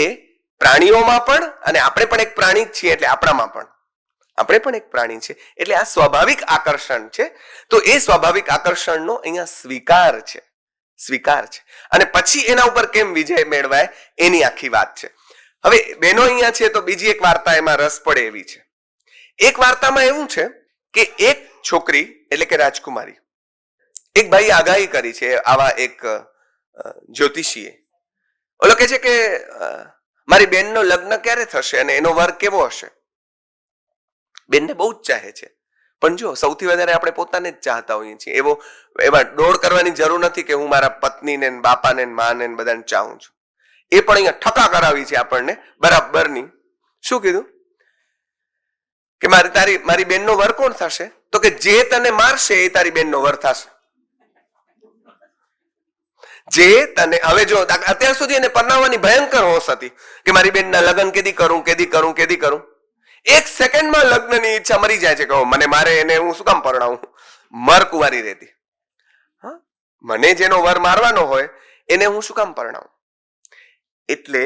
Speaker 2: પ્રાણીઓમાં પણ, અને આપણે પણ એક પ્રાણી જ છીએ, એટલે આપણામાં પણ આપણે પણ એક પ્રાણી છે, એટલે આ સ્વાભાવિક આકર્ષણ છે. તો એ સ્વાભાવિક આકર્ષણનો અહીંયા સ્વીકાર છે. અને પછી એના ઉપર કેમ વિજય મેળવાય એની આખી વાત છે. હવે બહેનો અહીંયા છે તો બીજી એક વાર્તા એમાં રસ પડે એવી છે. એક વાર્તામાં એવું છે કે એક છોકરી, એટલે કે રાજકુમારી, એક ભાઈ આગાહી કરી છે, આવા એક જ્યોતિષીએ. ઓલો કહે છે કે મારી બેનનો લગ્ન ક્યારે થશે અને એનો વર કેવો હશે? બેનને બહુ જ ચાહે છે, પણ જો સૌથી વધારે આપણે પોતાને જ ચાહતા હોઈએ છીએ. એમાં દોડ કરવાની જરૂર નથી કે હું મારા પત્નીને બાપાને માને બધાને ચાહું છું. એ પણ અહીંયા ઠકા કરાવી છે આપણને બરાબરની. શું કીધું કે મારી બેનનો વર કોણ થશે? તો કે જે તને મારશે એ તારી બેનનો વર થશે. જે તને હવે જો અત્યાર સુધી એને પરણાવવાની ભયંકર હોશ હતી કે મારી બેનના લગ્ન કેદી કરું. એક સેકન્ડમાં લગ્નની ઈચ્છા મરી જાય છે કે મને મારે એને હું શું કામ પરણાવું, મર કુંવારી રહેતી. હા, મને જેનો વર મારવાનો હોય એને હું શું કામ પરણાવું? એટલે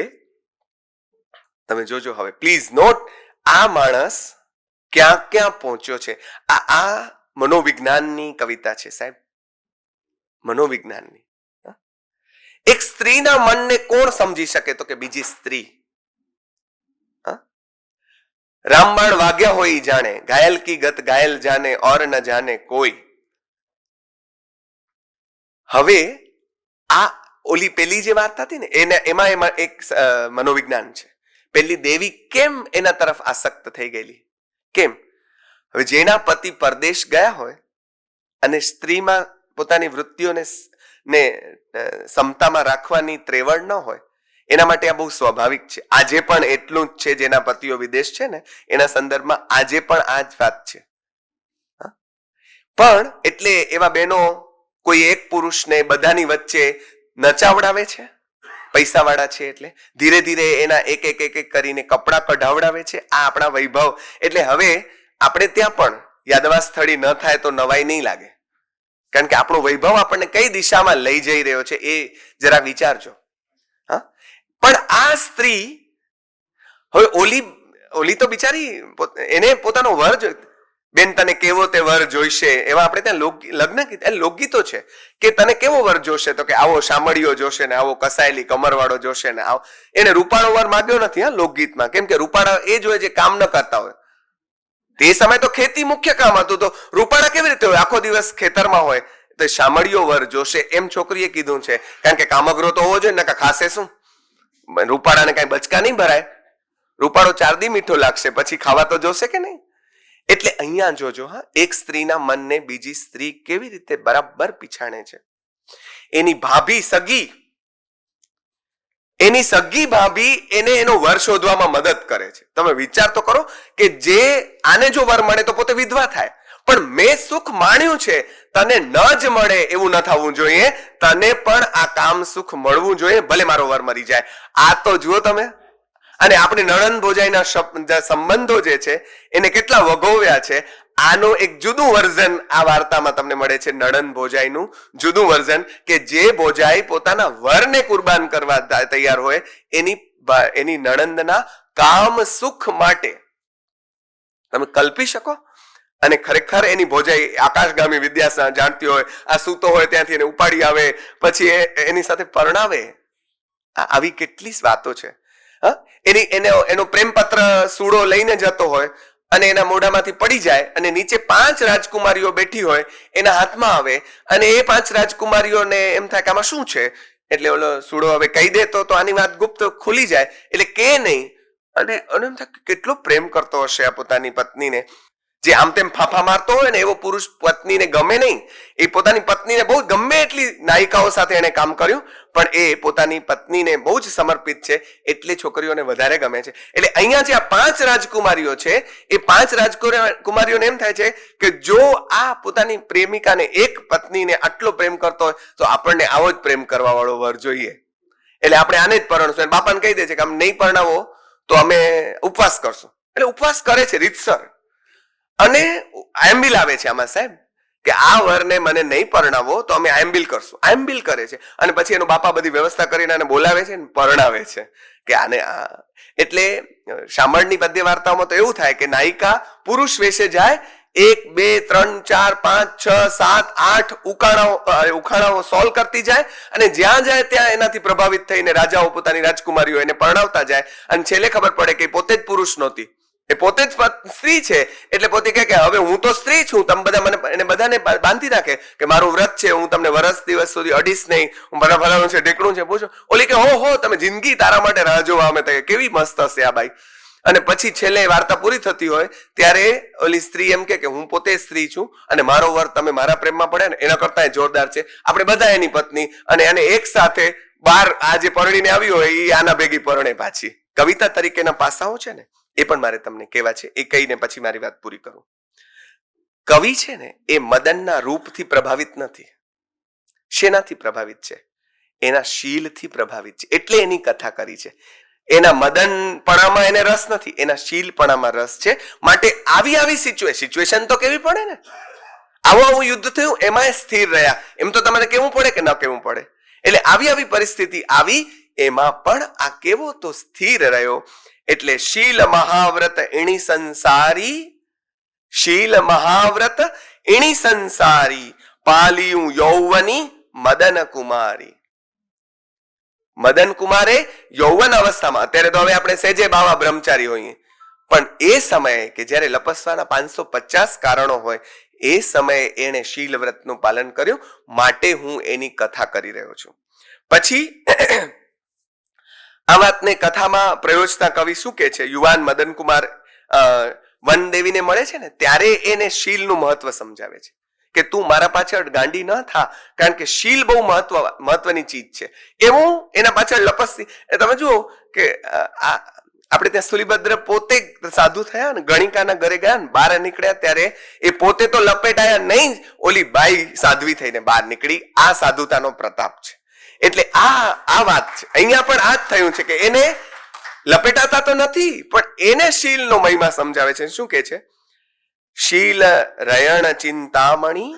Speaker 2: તમે જોજો હવે પ્લીઝ નોટ, આ માણસ ક્યાં પહોંચ્યો છે. આ મનોવિજ્ઞાનની કવિતા છે સાહેબ, મનોવિજ્ઞાનની. એક સ્ત્રીના મનને કોણ સમજી શકે? તો કે બીજી સ્ત્રી. રામબાણ વાગ્યા હોય જાણે, ઘાયલ કી ગત ઘાયલ જાને ઓર ન જાને કોઈ. હવે આ ઓલી પેલી જે વાર્તા હતી ને એમાં એક મનોવિજ્ઞાન છે. પેલી દેવી કેમ એના તરફ આસક્ત થઈ ગયેલી? કેમ? હવે જેના પતિ પરદેશ ગયા હોય અને સ્ત્રીમાં પોતાની વૃત્તિઓને સમતામાં રાખવાની ત્રેવડ ન હોય, એના માટે આ બહુ સ્વાભાવિક છે. આજે પણ એટલું જ છે, જેના પતિઓ વિદેશ છે ને એના સંદર્ભમાં આજે પણ આ જ વાત છે. પણ એટલે એવા બહેનો કોઈ એક પુરુષને બધાની વચ્ચે નચાવડાવે છે, પૈસા વાળા છે એટલે ધીરે ધીરે એના એક કરીને કપડા કઢાવડાવે છે. આ આપણા વૈભવ. એટલે હવે આપણે ત્યાં પણ યાદવા સ્થળી ન થાય તો નવાઈ નહીં લાગે, કારણ કે આપણો વૈભવ આપણને કઈ દિશામાં લઈ જઈ રહ્યો છે એ જરા વિચારજો. હા, પણ આ સ્ત્રી હવે ઓલી તો બિચારી એને પોતાનો વર જોઈ, બેન તને કેવો તે વર જોઈશે, એવા આપણે ત્યાં લગ્ન લોકગીતો છે કે તને કેવો વર જોશે? તો કે આવો શામળિયો જોશે ને આવો કસાયેલી કમરવાળો જોશે ને આવો. એને રૂપાળો વર માગ્યો નથી હા લોકગીતમાં, કેમ કે રૂપાળા એ જ હોય જે કામ ન કરતા હોય. તે સમય તો ખેતી મુખ્ય કામ હતું, તો રૂપાળા કેવી રીતે હોય? આખો દિવસ ખેતરમાં હોય. તો શામળિયો વર જોશે એમ છોકરીએ કીધું છે, કારણ કે કામગરો તો હોવો જોઈએ ને. ખાશે શું? રૂપાળાને કઈ બચકા નહીં ભરાય. રૂપાળો 4 દી મીઠો લાગશે, પછી ખાવા તો જોશે કે નહીં. એટલે અહીંયા જોજો હા, એક સ્ત્રીના મનને બીજી સ્ત્રી કેવી રીતે બરાબર પીછાણે છે. એની સગી ભાભી એને એનો વર શોધવામાં મદદ કરે છે. તમે વિચાર તો કરો કે જે આને જો વર મળે તો પોતે વિધવા થાય, પણ મેં સુખ માણ્યું છે, તને ન જ મળે એવું ન થવું જોઈએ. તને પણ આ કામ સુખ મળવું જોઈએ, ભલે મારો વર મરી જાય. આ તો જુઓ તમે. અને આપણે નણંદ ભોજાઈના સંબંધો જે છે એને કેટલા વગોવ્યા છે. આનું એક જુદું વર્ઝન આ વાર્તામાં તમને મળે છે, નણંદ ભોજાઈનું જુદું વર્ઝન, કે જે ભોજાઈ પોતાના વરને કુરબાન કરવા તૈયાર હોય એની નણંદના કામ સુખ માટે. તમે કલ્પી શકો? અને ખરેખર એની ભોજાઈ આકાશગામી વિદ્યા જાણતી હોય, આ સૂતો હોય ત્યાંથી એને ઉપાડી આવે, પછી એની સાથે પરણાવે. આવી કેટલી વાતો છે. એનો પ્રેમપત્ર સૂડો લઈને જતો હોય અને એના મોઢામાંથી પડી જાય અને નીચે 5 રાજકુમારીઓ બેઠી હોય, એના હાથમાં આવે અને એ 5 રાજકુમારીઓને એમ થાય કે આમાં શું છે? એટલે ઓલો સૂડો હવે કહી દે તો આની વાત ગુપ્ત ખુલી જાય, એટલે કે નહીં. અને એમ થાય કેટલો પ્રેમ કરતો હશે આ પોતાની પત્નીને. જે આમ તેમ ફાફા મારતો હોય ને એવો પુરુષ પત્નીને ગમે નહીં. એ પોતાની પત્નીને બહુ ગમે એટલી નાયિકાઓ સાથે એને કામ કર્યું, પણ એ પોતાની પત્નીને બહુ જ સમર્પિત છે, એટલે છોકરીઓને વધારે ગમે છે. એટલે અહીંયા જે આ 5 રાજકુમારીઓ છે, એ 5 રાજકુમારીઓને એમ થાય છે કે જો આ પોતાની પ્રેમિકાને, એક પત્નીને આટલો પ્રેમ કરતો હોય તો આપણને આવો જ પ્રેમ કરવા વાળો વર જોઈએ. એટલે આપણે આને જ પરણશું. બાપાને કહી દે છે કે આમ નહીં પરણાવો તો અમે ઉપવાસ કરશું. એટલે ઉપવાસ કરે છે રીતસર, અને આયંબિલ આવે છે આમાં સાહેબ, કે આ વરને મને નહીં પરણાવો તો અમે આયંબિલ કરશું. આયંબિલ કરે છે અને પછી એનો બાપા બધી વ્યવસ્થા કરીને આને બોલાવે છે ને પરણાવે છે કે આને એટલે શામળની પદ્ય વાર્તાઓમાં તો એવું થાય કે નાયિકા પુરુષ વેશે જાય, 1 2 3 4 5 6 7 8 ઉખાણાઓ સોલ્વ કરતી જાય, અને જ્યાં જાય ત્યાં એનાથી પ્રભાવિત થઈને રાજાઓ પોતાની રાજકુમારીઓ એને પરણાવતા જાય, અને છેલ્લે ખબર પડે કે પોતે જ પુરુષ નહોતી, એ પોતે જ સ્ત્રી છે. એટલે પોતે કહે કે હવે હું તો સ્ત્રી છું, તમે બધા મને એને બધાને બાંધી નાખે કે મારું વ્રત છે, હું તમને વરસ દિવસ સુધી અડીશ નહીં, હું ભલાનું છે ઢેકણું છે પૂછો. ઓલી કે હો તમે જિંદગી તારા માટે રાહ જોવા અમે. કેવી મસ્ત હશે આ બાઈ. અને પછી છેલ્લે વાર્તા પૂરી થતી હોય ત્યારે ઓલી સ્ત્રી એમ કે હું પોતે સ્ત્રી છું અને મારો વર તમે મારા પ્રેમમાં પડે ને એના કરતા જોરદાર છે, આપણે બધા એની પત્ની, અને એને એક સાથે બાર આ જે પરણીને આવી હોય એ આના ભેગી પરણે પાછી. કવિતા તરીકેના પાસાઓ છે ને એ પણ મારે તમને કહેવા છે, એ કહીને પછી મારી વાત પૂરી કરું. કવિ છે ને એ મદનના રૂપથી પ્રભાવિત નથી. શેનાથી પ્રભાવિત છે? એના શીલથી પ્રભાવિત છે, એટલે એની કથા કરી છે. એના મદનપણામાં એને રસ નથી, એના શીલપણામાં રસ છે. માટે આવી સિચ્યુએશન તો કેવી પડે ને, આવું યુદ્ધ થયું એમાં સ્થિર રહ્યા, એમ તો તમારે કેવું પડે કે ન કેવું પડે. એટલે આવી પરિસ્થિતિ આવી એમાં પણ આ કેવો તો સ્થિર રહ્યો. એટલે શીલ મહાવ્રત એણી સંસારી, શીલ મહાવ્રત એણી સંસારી, પાલિયું યૌવની મદન કુમારી. મદન કુમારે યૌવન અવસ્થામાં, અત્યારે તો હવે આપણે સેજે બાવા બ્રહ્મચારી હોઈએ, પણ એ સમયે કે જ્યારે લપસવાના 550 કારણો હોય એ સમયે એને શીલવ્રતનું પાલન કર્યું. માટે હું એની કથા કરી રહ્યો છું. પછી આ વાતને કથામાં પ્રયોજતા કવિ શું કે છે? યુવાન મદન કુમાર વનદેવીને મળે છે ને ત્યારે એને શીલનું મહત્વ સમજાવે છે કે તું મારા પાછળ ગાંડી ન થા, કારણ કે શીલ બહુ મહત્વની ચીજ છે. એવું એના પાછળ લપસતી. તમે જુઓ કે આપણે ત્યાં સુલીભદ્ર પોતે સાધુ થયા ને, ગણિકાના ઘરે ગયા ને બહાર નીકળ્યા ત્યારે એ પોતે તો લપેટાયા નહીં, ઓલી બાઈ સાધ્વી થઈને બહાર નીકળી. આ સાધુતાનો પ્રતાપ છે. એટલે આ વાત છે. અહીંયા પણ આ જ થયું છે કે એને લપેટાતા તો નથી, પણ એને શીલનો મહિમા સમજાવે છે. શું કે છે? શીલ રયણ ચિંતામણી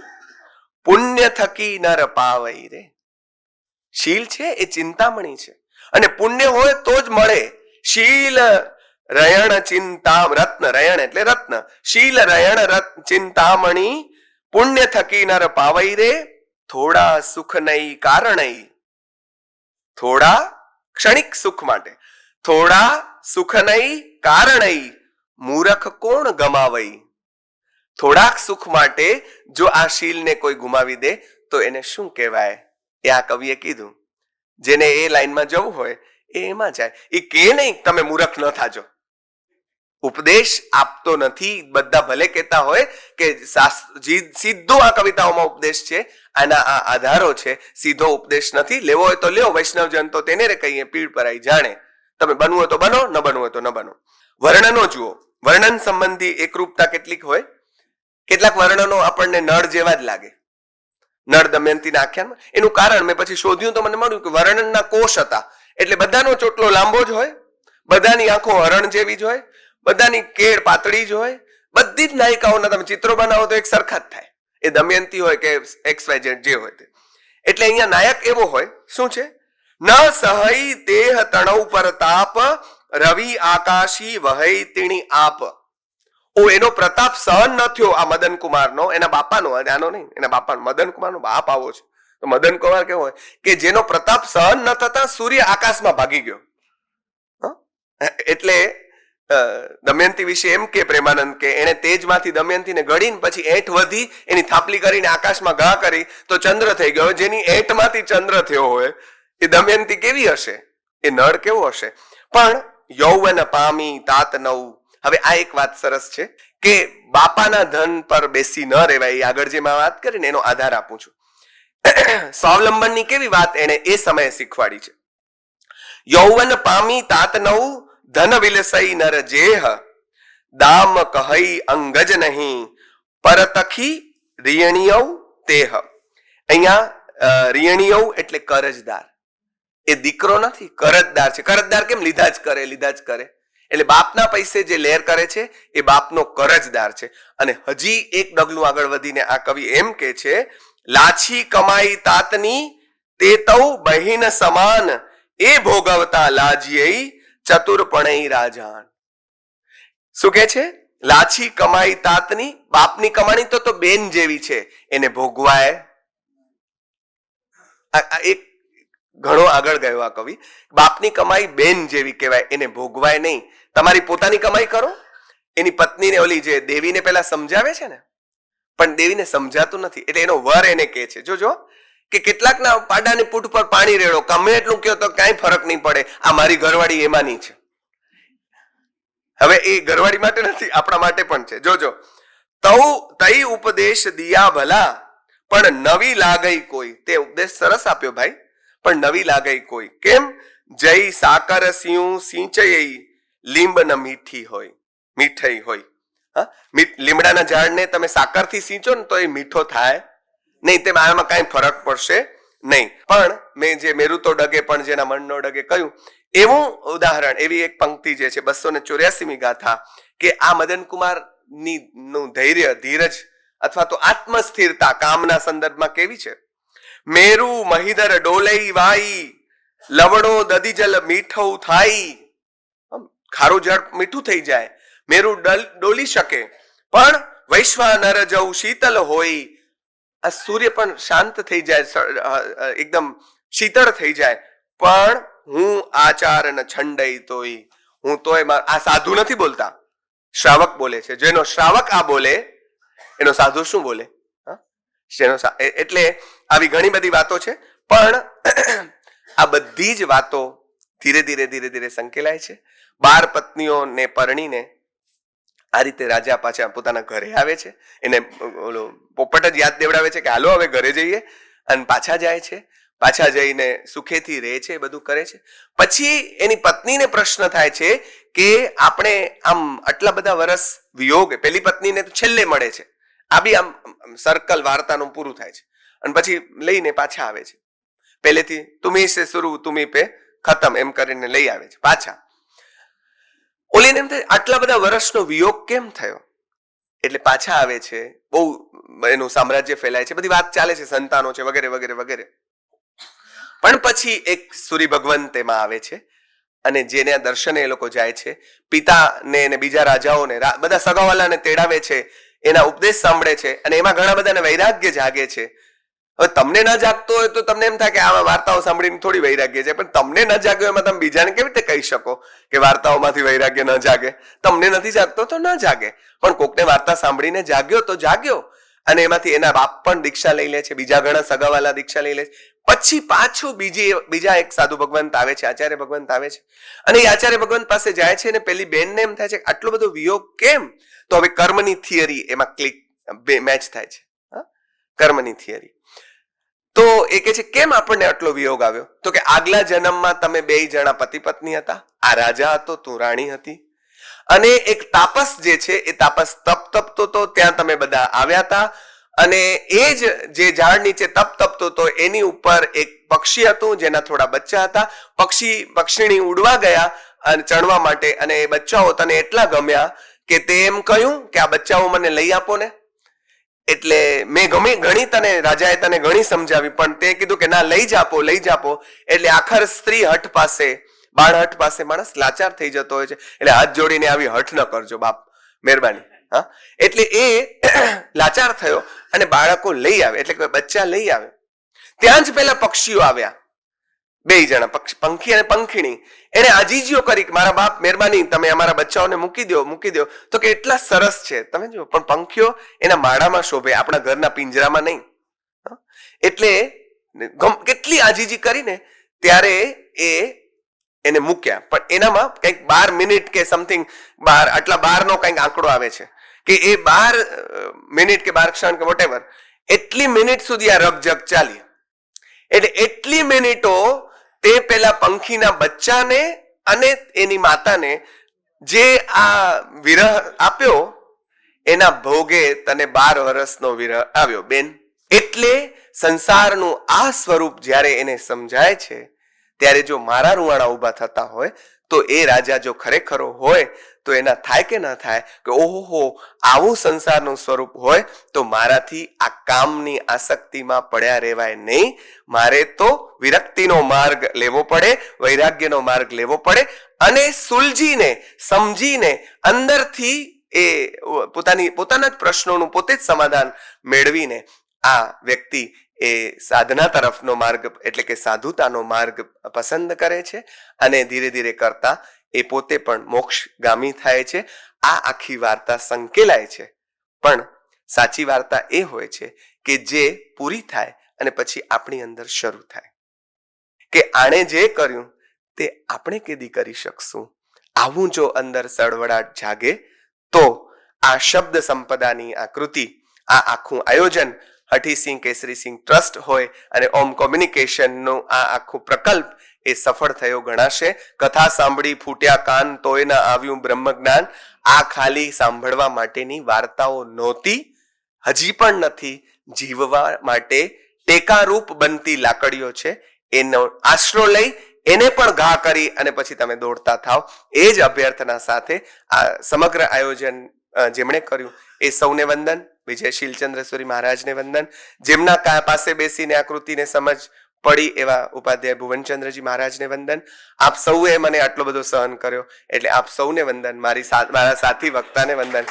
Speaker 2: પુણ્ય થકી નર પાવઈ રે. શીલ છે એ ચિંતામણી છે અને પુણ્ય હોય તો જ મળે. શીલ રયણ ચિંતા રત્ન, રયણ એટલે રત્ન, શીલ રયણ ચિંતામણી પુણ્ય થકી નર પાવઈ રે. થોડા સુખ નહીં કારણઈ, થોડા ક્ષણિક સુખ માટે, થોડા સુખ નહીં કારણઈ, મૂરખ કોણ ગમાવઈ. થોડાક સુખ માટે જો આ શીલને કોઈ ગુમાવી દે તો એને શું કહેવાય? એ આ કવિએ કીધું. જેને એ લાઈનમાં જવું હોય એ એમાં જાય. એ કે નહીં તમે મૂર્ખ ન થાજો. ઉપદેશ આપતો નથી. બધા ભલે કહેતા હોય કે સીધો આ કવિતાઓમાં ઉપદેશ છે, આના આ આધારો છે, સીધો ઉપદેશ નથી. લેવો હોય તો લેવો, વૈષ્ણવજન તો તેને રે કહીએ પીડ પરાઈ જાણે. તમે બનવું હોય તો બનો, ન બનવું હોય તો ન બનો. વર્ણનો જુઓ, વર્ણન સંબંધી એકરૂપતા કેટલીક હોય. કેટલાક વર્ણનો આપણને નળ જેવા જ લાગે. નળ દમયંતીના આખ્યાનમાં એનું કારણ મેં પછી શોધ્યું તો મને મળ્યું કે વર્ણનના કોષ હતા. એટલે બધાનો ચોટલો લાંબો જ હોય, બધાની આંખો હરણ જેવી જ હોય, બધાની કેળ પાતળી જ હોય. બધી જ નાયિકાઓના તમે ચિત્રો બનાવો તો એક સરખા જ થાય, એ દમયંતી હોય કે XYZ જે હોય તે. એટલે અહીંયા નાયક એવો હોય. શું છે? ન સહઈ દેહ તણવ પર તાપ, રવિ આકાશી વહઈ તીણી આપ. એનો પ્રતાપ સહન ન થયો આ મદન કુમારનો, એના બાપાનો, આનો નહીં, એના બાપાનો, મદન કુમારનો બાપ આવો છે. તો મદન કુમાર કેવો હોય કે જેનો પ્રતાપ સહન ન થતા સૂર્ય આકાશમાં ભાગી ગયો. એટલે દમયંતી વિશે એમ કે પ્રેમાનંદ કે એને તેજમાંથી દમયંતીને ગળીને પછી એઠ વધી એની થાપલી કરીને આકાશમાં ઘા કરી તો ચંદ્ર થઈ ગયો. જેની એઠમાંથી ચંદ્ર થયો હોય એ દમયંતી કેવી હશે? એ નળ કેવો હશે? પણ યૌવન પામી તાત નવ. હવે આ એક વાત સરસ છે કે બાપાના ધન પર બેસી ન રહેવાય. આગળ જે મેં વાત કરીને એનો આધાર આપું છું. સ્વાવલંબનની કેવી વાત એને એ સમયે શીખવાડી છે. યૌવન પામી તાત નવ, ધન વિલસઈ નર જેહ, દામ કહઈ અંગજ નહીં, પરતખી રિયણિયવ તેહ. અહીંયા રિયણિયવ એટલે કરજદાર. એ દીકરો નથી, કરજદાર છે. કરજદાર કેમ? લીધા જ કરે, લીધા જ કરે. એટલે બાપના પૈસે જે લેર કરે છે એ બાપનો કરજદાર છે. અને હજી એક ડગલું આગળ વધીને આ કવિ એમ કે છે, લાછી કમાઈ તાતની તે તૌ બહિન સમાન, એ ભોગવતા લાજીએ ચતુરપણઈ રાજાન. શું કે છે? લાછી કમાઈ તાતની, બાપની કમાણી તો બેન જેવી છે, એને ભોગવાય. એક ઘણો આગળ ગયો આ કવિ. બાપની કમાઈ બેન જેવી કહેવાય, એને ભોગવાય નહીં. તમારી પોતાની કમાઈ કરો. એની પત્નીને ઓલી જે દેવીને પેલા સમજાવે છે ને, પણ દેવીને સમજાતું નથી. એટલે એનો વર એને કહે છે, જોજો કે કેટલાકના પાડાની પૂઠ પર પાણી રેડો, ગમે એટલું કહો તો કાંઈ ફરક નહીં પડે, આ મારી ઘરવાળી એમાંની છે. હવે એ ઘરવાળી માટે નથી, આપણા માટે પણ છે. જોજો, તઈ ઉપદેશ દિયા ભલા પણ નવી લાગઈ કોઈ. તે ઉપદેશ સરસ આપ્યો ભાઈ, પણ નવી લાગઈ કોઈ. કેમ? જય સાકર સિયું સિંચઈ લીંબ ન મીઠી હોય, મીઠઈ હોય. લીમડાના ઝાડને તમે સાકરથી સિંચો ને તો એ મીઠો થાય નહીં, તેમાં આમાં કાંઈ ફરક પડશે નહીં. પણ મેં જે મેરુ તો ડગે પણ જેના મન નો ડગે કહ્યું, એવું ઉદાહરણ, એવી એક પંક્તિ જે છે 284મી ગાથા, કે આ મદન કુમાર નું ધૈર્ય, ધીરજ અથવા તો આત્મસ્થિરતા કામના સંદર્ભમાં કેવી છે. મેરુ મહિધર ડોલઈ વાઈ, લવણો દદીજલ મીઠું થાય. ખારું જળ મીઠું થઈ જાય, મેરુ ડોલી શકે, પણ વૈશ્વાનર જવું શીતલ હોય. આ સૂર્ય પણ શાંત થઈ જાય, એકદમ શીતળ થઈ જાય, પણ હું આચાર ન છંડઈ તોય, હું તોય. આ સાધુ નથી બોલતા, શ્રાવક બોલે છે. જેનો શ્રાવક આ બોલે એનો સાધુ શું બોલે? એટલે આવી ઘણી બધી વાતો છે, પણ આ બધી જ વાતો ધીરે ધીરે ધીરે ધીરે સંકેલાય છે. 12 પત્નીઓને પરણીને આ રીતે રાજા પાછા પોતાના ઘરે આવે છે. એને ઓલો પોપટ જ યાદ દેવડાવે છે કે હાલો હવે ઘરે જઈએ, અને પાછા જાય છે. પાછા જઈને સુખેથી રહે છે, બધું કરે છે. પછી એની પત્નીને પ્રશ્ન થાય છે કે આપણે આમ આટલા બધા વર્ષ વિયોગ, પેલી પત્નીને તો છેલ્લે મળે છે, આ બી આમ સર્કલ વાર્તાનું પૂરું થાય છે, અને પછી લઈને પાછા આવે છે. પહેલેથી તુમી સે શુરુ તુમી પે ખતમ એમ કરીને લઈ આવે છે પાછા. ઓલીને એમ થાય આટલા બધા વર્ષનો વિયોગ કેમ થયો, એટલે પાછા આવે છે. બહુ એનું સામ્રાજ્ય ફેલાય છે, બધી વાત ચાલે છે, સંતાનો છે વગેરે વગેરે વગેરે. પણ પછી એક સૂર્ય ભગવાન તેમાં આવે છે, અને જેને દર્શને એ લોકો જાય છે, પિતાને ને બીજા રાજાઓને, બધા સગાવાલાને તેડાવે છે, એના ઉપદેશ સાંભળે છે, અને એમાં ઘણા બધાને વૈરાગ્ય જાગે છે. હવે તમને ન જાગતો હોય તો તમને એમ થાય કે આમાં વાર્તાઓ સાંભળીને થોડી વૈરાગ્ય છે, પણ તમને ન જાગ્યો એમાં તમે બીજાને કેવી રીતે કહી શકો કે વાર્તાઓમાંથી વૈરાગ્ય ન જાગે? તમને નથી જાગતો તો ન જાગે, પણ કોકને વાર્તા સાંભળીને જાગ્યો તો જાગ્યો. અને એમાંથી એના બાપ પણ દીક્ષા લઈ લે છે, બીજા ઘણા સગાવાલા દીક્ષા લઈ લે છે. પછી પાછું બીજા એક સાધુ ભગવંત આવે છે, આચાર્ય ભગવંત આવે છે, અને એ આચાર્ય ભગવંત પાસે જાય છે, અને પેલી બેનને એમ થાય છે આટલો બધો વિયોગ કેમ? તો હવે કર્મની થિયરી એમાં મેચ થાય છે. કર્મની થિયરી. તો એ કે છે કેમ આપણને આટલો વિયોગ આવ્યો? તો કે આગલા જન્મમાં તમે 2 જણા પતિ પત્ની હતા, આ રાજા હતો, તું રાણી હતી, અને એક તાપસ જે છે એ તાપસ તપતો તો ત્યાં તમે બધા આવ્યા હતા, અને એ જ જે ઝાડ નીચે તપતો તો એની ઉપર એક પક્ષી હતું જેના થોડા બચ્ચા હતા. પક્ષીણી ઉડવા ગયા અને ચણવા માટે, અને એ બચ્ચાઓ તને એટલા ગમ્યા કે તે એમ કહ્યું કે આ બચ્ચાઓ મને લઈ આપો ને. એટલે મેં ઘણી તને, રાજાએ તને ઘણી સમજાવી, પણ તે કીધું કે ના, લઈ જ આપો. એટલે આખર સ્ત્રી હઠ પાસે, બાળ હઠ પાસે માણસ લાચાર થઈ જતો હોય છે. એટલે હાથ જોડીને આવી હઠ ન કરજો બાપ, મહેરબાની. એટલે એ લાચાર થયો અને બાળકો લઈ આવે, એટલે બચ્ચા લઈ આવે. ત્યાં જ પેલા પક્ષીઓ આવ્યા, 2 જણા, પંખી અને પંખીણી. એને આજીજીઓ કરી કે મારા બાપ મહેરબાની, તમે અમારા બચ્ચાઓને મૂકી દો. તો કે એટલા સરસ છે, તમે જુઓ. પણ પંખીઓ એના માળામાં શોભે, આપણા ઘરના પિંજરામાં નહીં. એટલે કેટલી આજીજી કરીને ત્યારે એને મૂક્યા. પણ એનામાં કંઈક 12 મિનિટ કે સમથિંગ, આટલા 12નો કંઈક આંકડો આવે છે કે એ 12 મિનિટ કે 12 ક્ષણ કે વોટેવર, એટલી મિનિટ સુધી આ રકઝક ચાલી. એટલે એટલી મિનિટો તે પેલા પંખીના બચ્ચાને અને એની માતાને જે આ વિરહ આપ્યો, એના ભોગે તને 12 વર્ષનો વિરહ આવ્યો બેન. એટલે સંસારનું આ સ્વરૂપ જ્યારે એને સમજાય છે, ત્યારે જો મારા રૂવાણા ઉભા થતા હોય તો એ રાજા જો ખરેખરો હોય તો એના થાય કે ન થાય કે ઓહો, આવું સંસારનું સ્વરૂપ હોય તો મારાથી આ કામની આસક્તિમાં પડ્યા રહેવાય નહીં. મારે તો વિરક્તિનો માર્ગ લેવો પડે, વૈરાગ્યનો માર્ગ લેવો પડે, અને સુલજીને, સમજીને, અંદરથી એ પોતાના જ પ્રશ્નોનું પોતે જ સમાધાન મેળવીને આ વ્યક્તિ એ સાધના તરફનો માર્ગ, એટલે કે સાધુતાનો માર્ગ પસંદ કરે છે, અને ધીરે ધીરે કરતા એ પોતે પણ મોક્ષગામી થાય છે. આ આખી વાર્તા સંકેલાય છે, પણ સાચી વાર્તા એ હોય છે કે જે પૂરી થાય અને પછી આપણી અંદર શરૂ થાય કે આણે જે કર્યું તે આપણે કેદી કરી શકશું. આવું જો અંદર સળવળાટ જાગે તો આ શબ્દ સંપદાની આ કૃતિ, આ આખું આયોજન હઠીસિંહ કેસરીસિંહ ટ્રસ્ટ હોય અને ઓમ કોમ્યુનિકેશનનું આ આખું પ્રકલ્પ એ સફળ થયો ગણાશે. કથા સાંભળી ફૂટ્યા કાન તોય ના આવ્યું બ્રહ્મજ્ઞાન. આ ખાલી સાંભળવા માટેની વાર્તાઓ નહોતી, હજી પણ નથી. જીવવા માટે ટેકારૂપ બનતી લાકડીઓ છે. એનો આશરો લઈ એને પણ ઘા કરી અને પછી તમે દોડતા થાવ. એ જ અભ્યર્થના સાથે આ સમગ્ર આયોજન જેમણે કર્યું એ સૌને વંદન. વિજય શીલચંદ્રસુરી મહારાજને વંદન. જેમના પાસે બેસીને આ કૃતિને સમજ પડી એવા ઉપાધ્યાય ભુવનચંદ્રજી મહારાજને વંદન. આપ સૌએ મને આટલો બધો સહન કર્યો એટલે આપ સૌને વંદન. મારા સાથી વક્તાને વંદન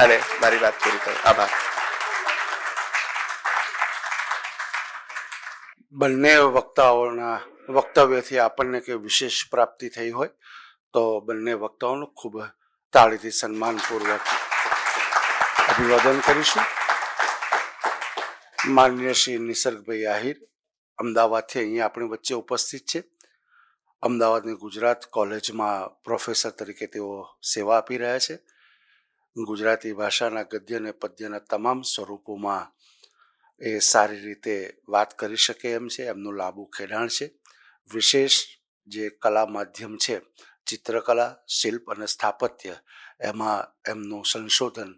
Speaker 2: અને મારી વાત પૂરી કરું. આભાર.
Speaker 3: બંને વક્તાઓના વક્તવ્યથી આપણને કે વિશેષ પ્રાપ્તિ થઈ હોય તો બંને વક્તાઓનું ખૂબ તાળીથી સન્માનપૂર્વક અભિવાદન કરીશું. માનનીય શ્રી નિસર્ગભાઈ આહિર અમદાવાદથી અહીંયા આપણી વચ્ચે ઉપસ્થિત છે. અમદાવાદની ગુજરાત કોલેજમાં પ્રોફેસર તરીકે તેઓ સેવા આપી રહ્યા છે. ગુજરાતી ભાષાના ગદ્ય અને પદ્યના તમામ સ્વરૂપોમાં એ સારી રીતે વાત કરી શકે એમ છે. એમનું લાંબુ ખેડાણ છે. વિશેષ જે કલા માધ્યમ છે ચિત્રકલા, શિલ્પ અને સ્થાપત્ય, એમાં એમનું સંશોધન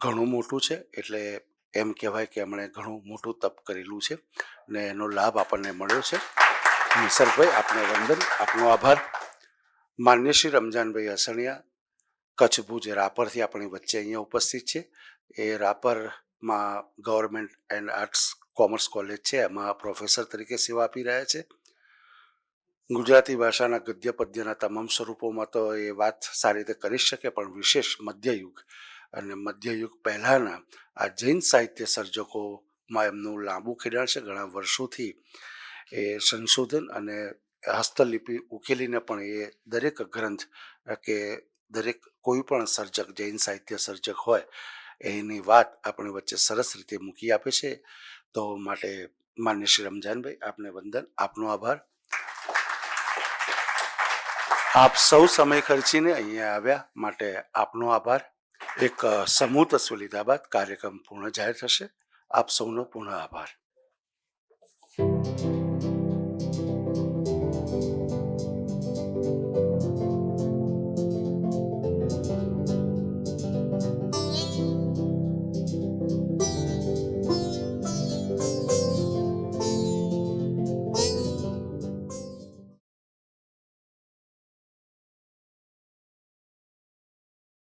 Speaker 3: ઘણું મોટું છે. એટલે એમ કહેવાય કે એમણે ઘણું મોટું તપ કરેલું છે ને એનો લાભ આપણને મળ્યો છે. નિસર્ગભાઈ આપને વંદન, આપનો આભાર. માન્ય શ્રી રમજાનભાઈ અસણિયા કચ્છ ભુજ રાપરથી આપણી વચ્ચે અહીંયા ઉપસ્થિત છે. એ રાપરમાં government and arts commerce college છે એમાં પ્રોફેસર તરીકે સેવા આપી રહ્યા છે. ગુજરાતી ભાષાના ગદ્ય પદ્યના તમામ સ્વરૂપોમાં તો એ વાત સારી રીતે કરી શકે, પણ વિશેષ મધ્યયુગ અને મધ્યયુગ પહેલાંના આ જૈન સાહિત્ય સર્જકોમાં એમનું લાંબુ ખેડાણ છે. ઘણા વર્ષોથી એ સંશોધન અને હસ્તલિપિ ઉકેલીને પણ એ દરેક ગ્રંથ કે દરેક કોઈ પણ સર્જક, જૈન સાહિત્ય સર્જક હોય એની વાત આપણી વચ્ચે સરસ રીતે મૂકી આપે છે. તો માટે માન્ય શ્રી રમજાનભાઈ આપને વંદન, આપનો આભાર. આપ સૌ સમય ખર્ચીને અહીંયા આવ્યા માટે આપનો આભાર. એક સમૂહ તસવીર લીધા બાદ કાર્યક્રમ પૂર્ણ જાહેર થશે. આપ સૌનો પુનઃ આભાર.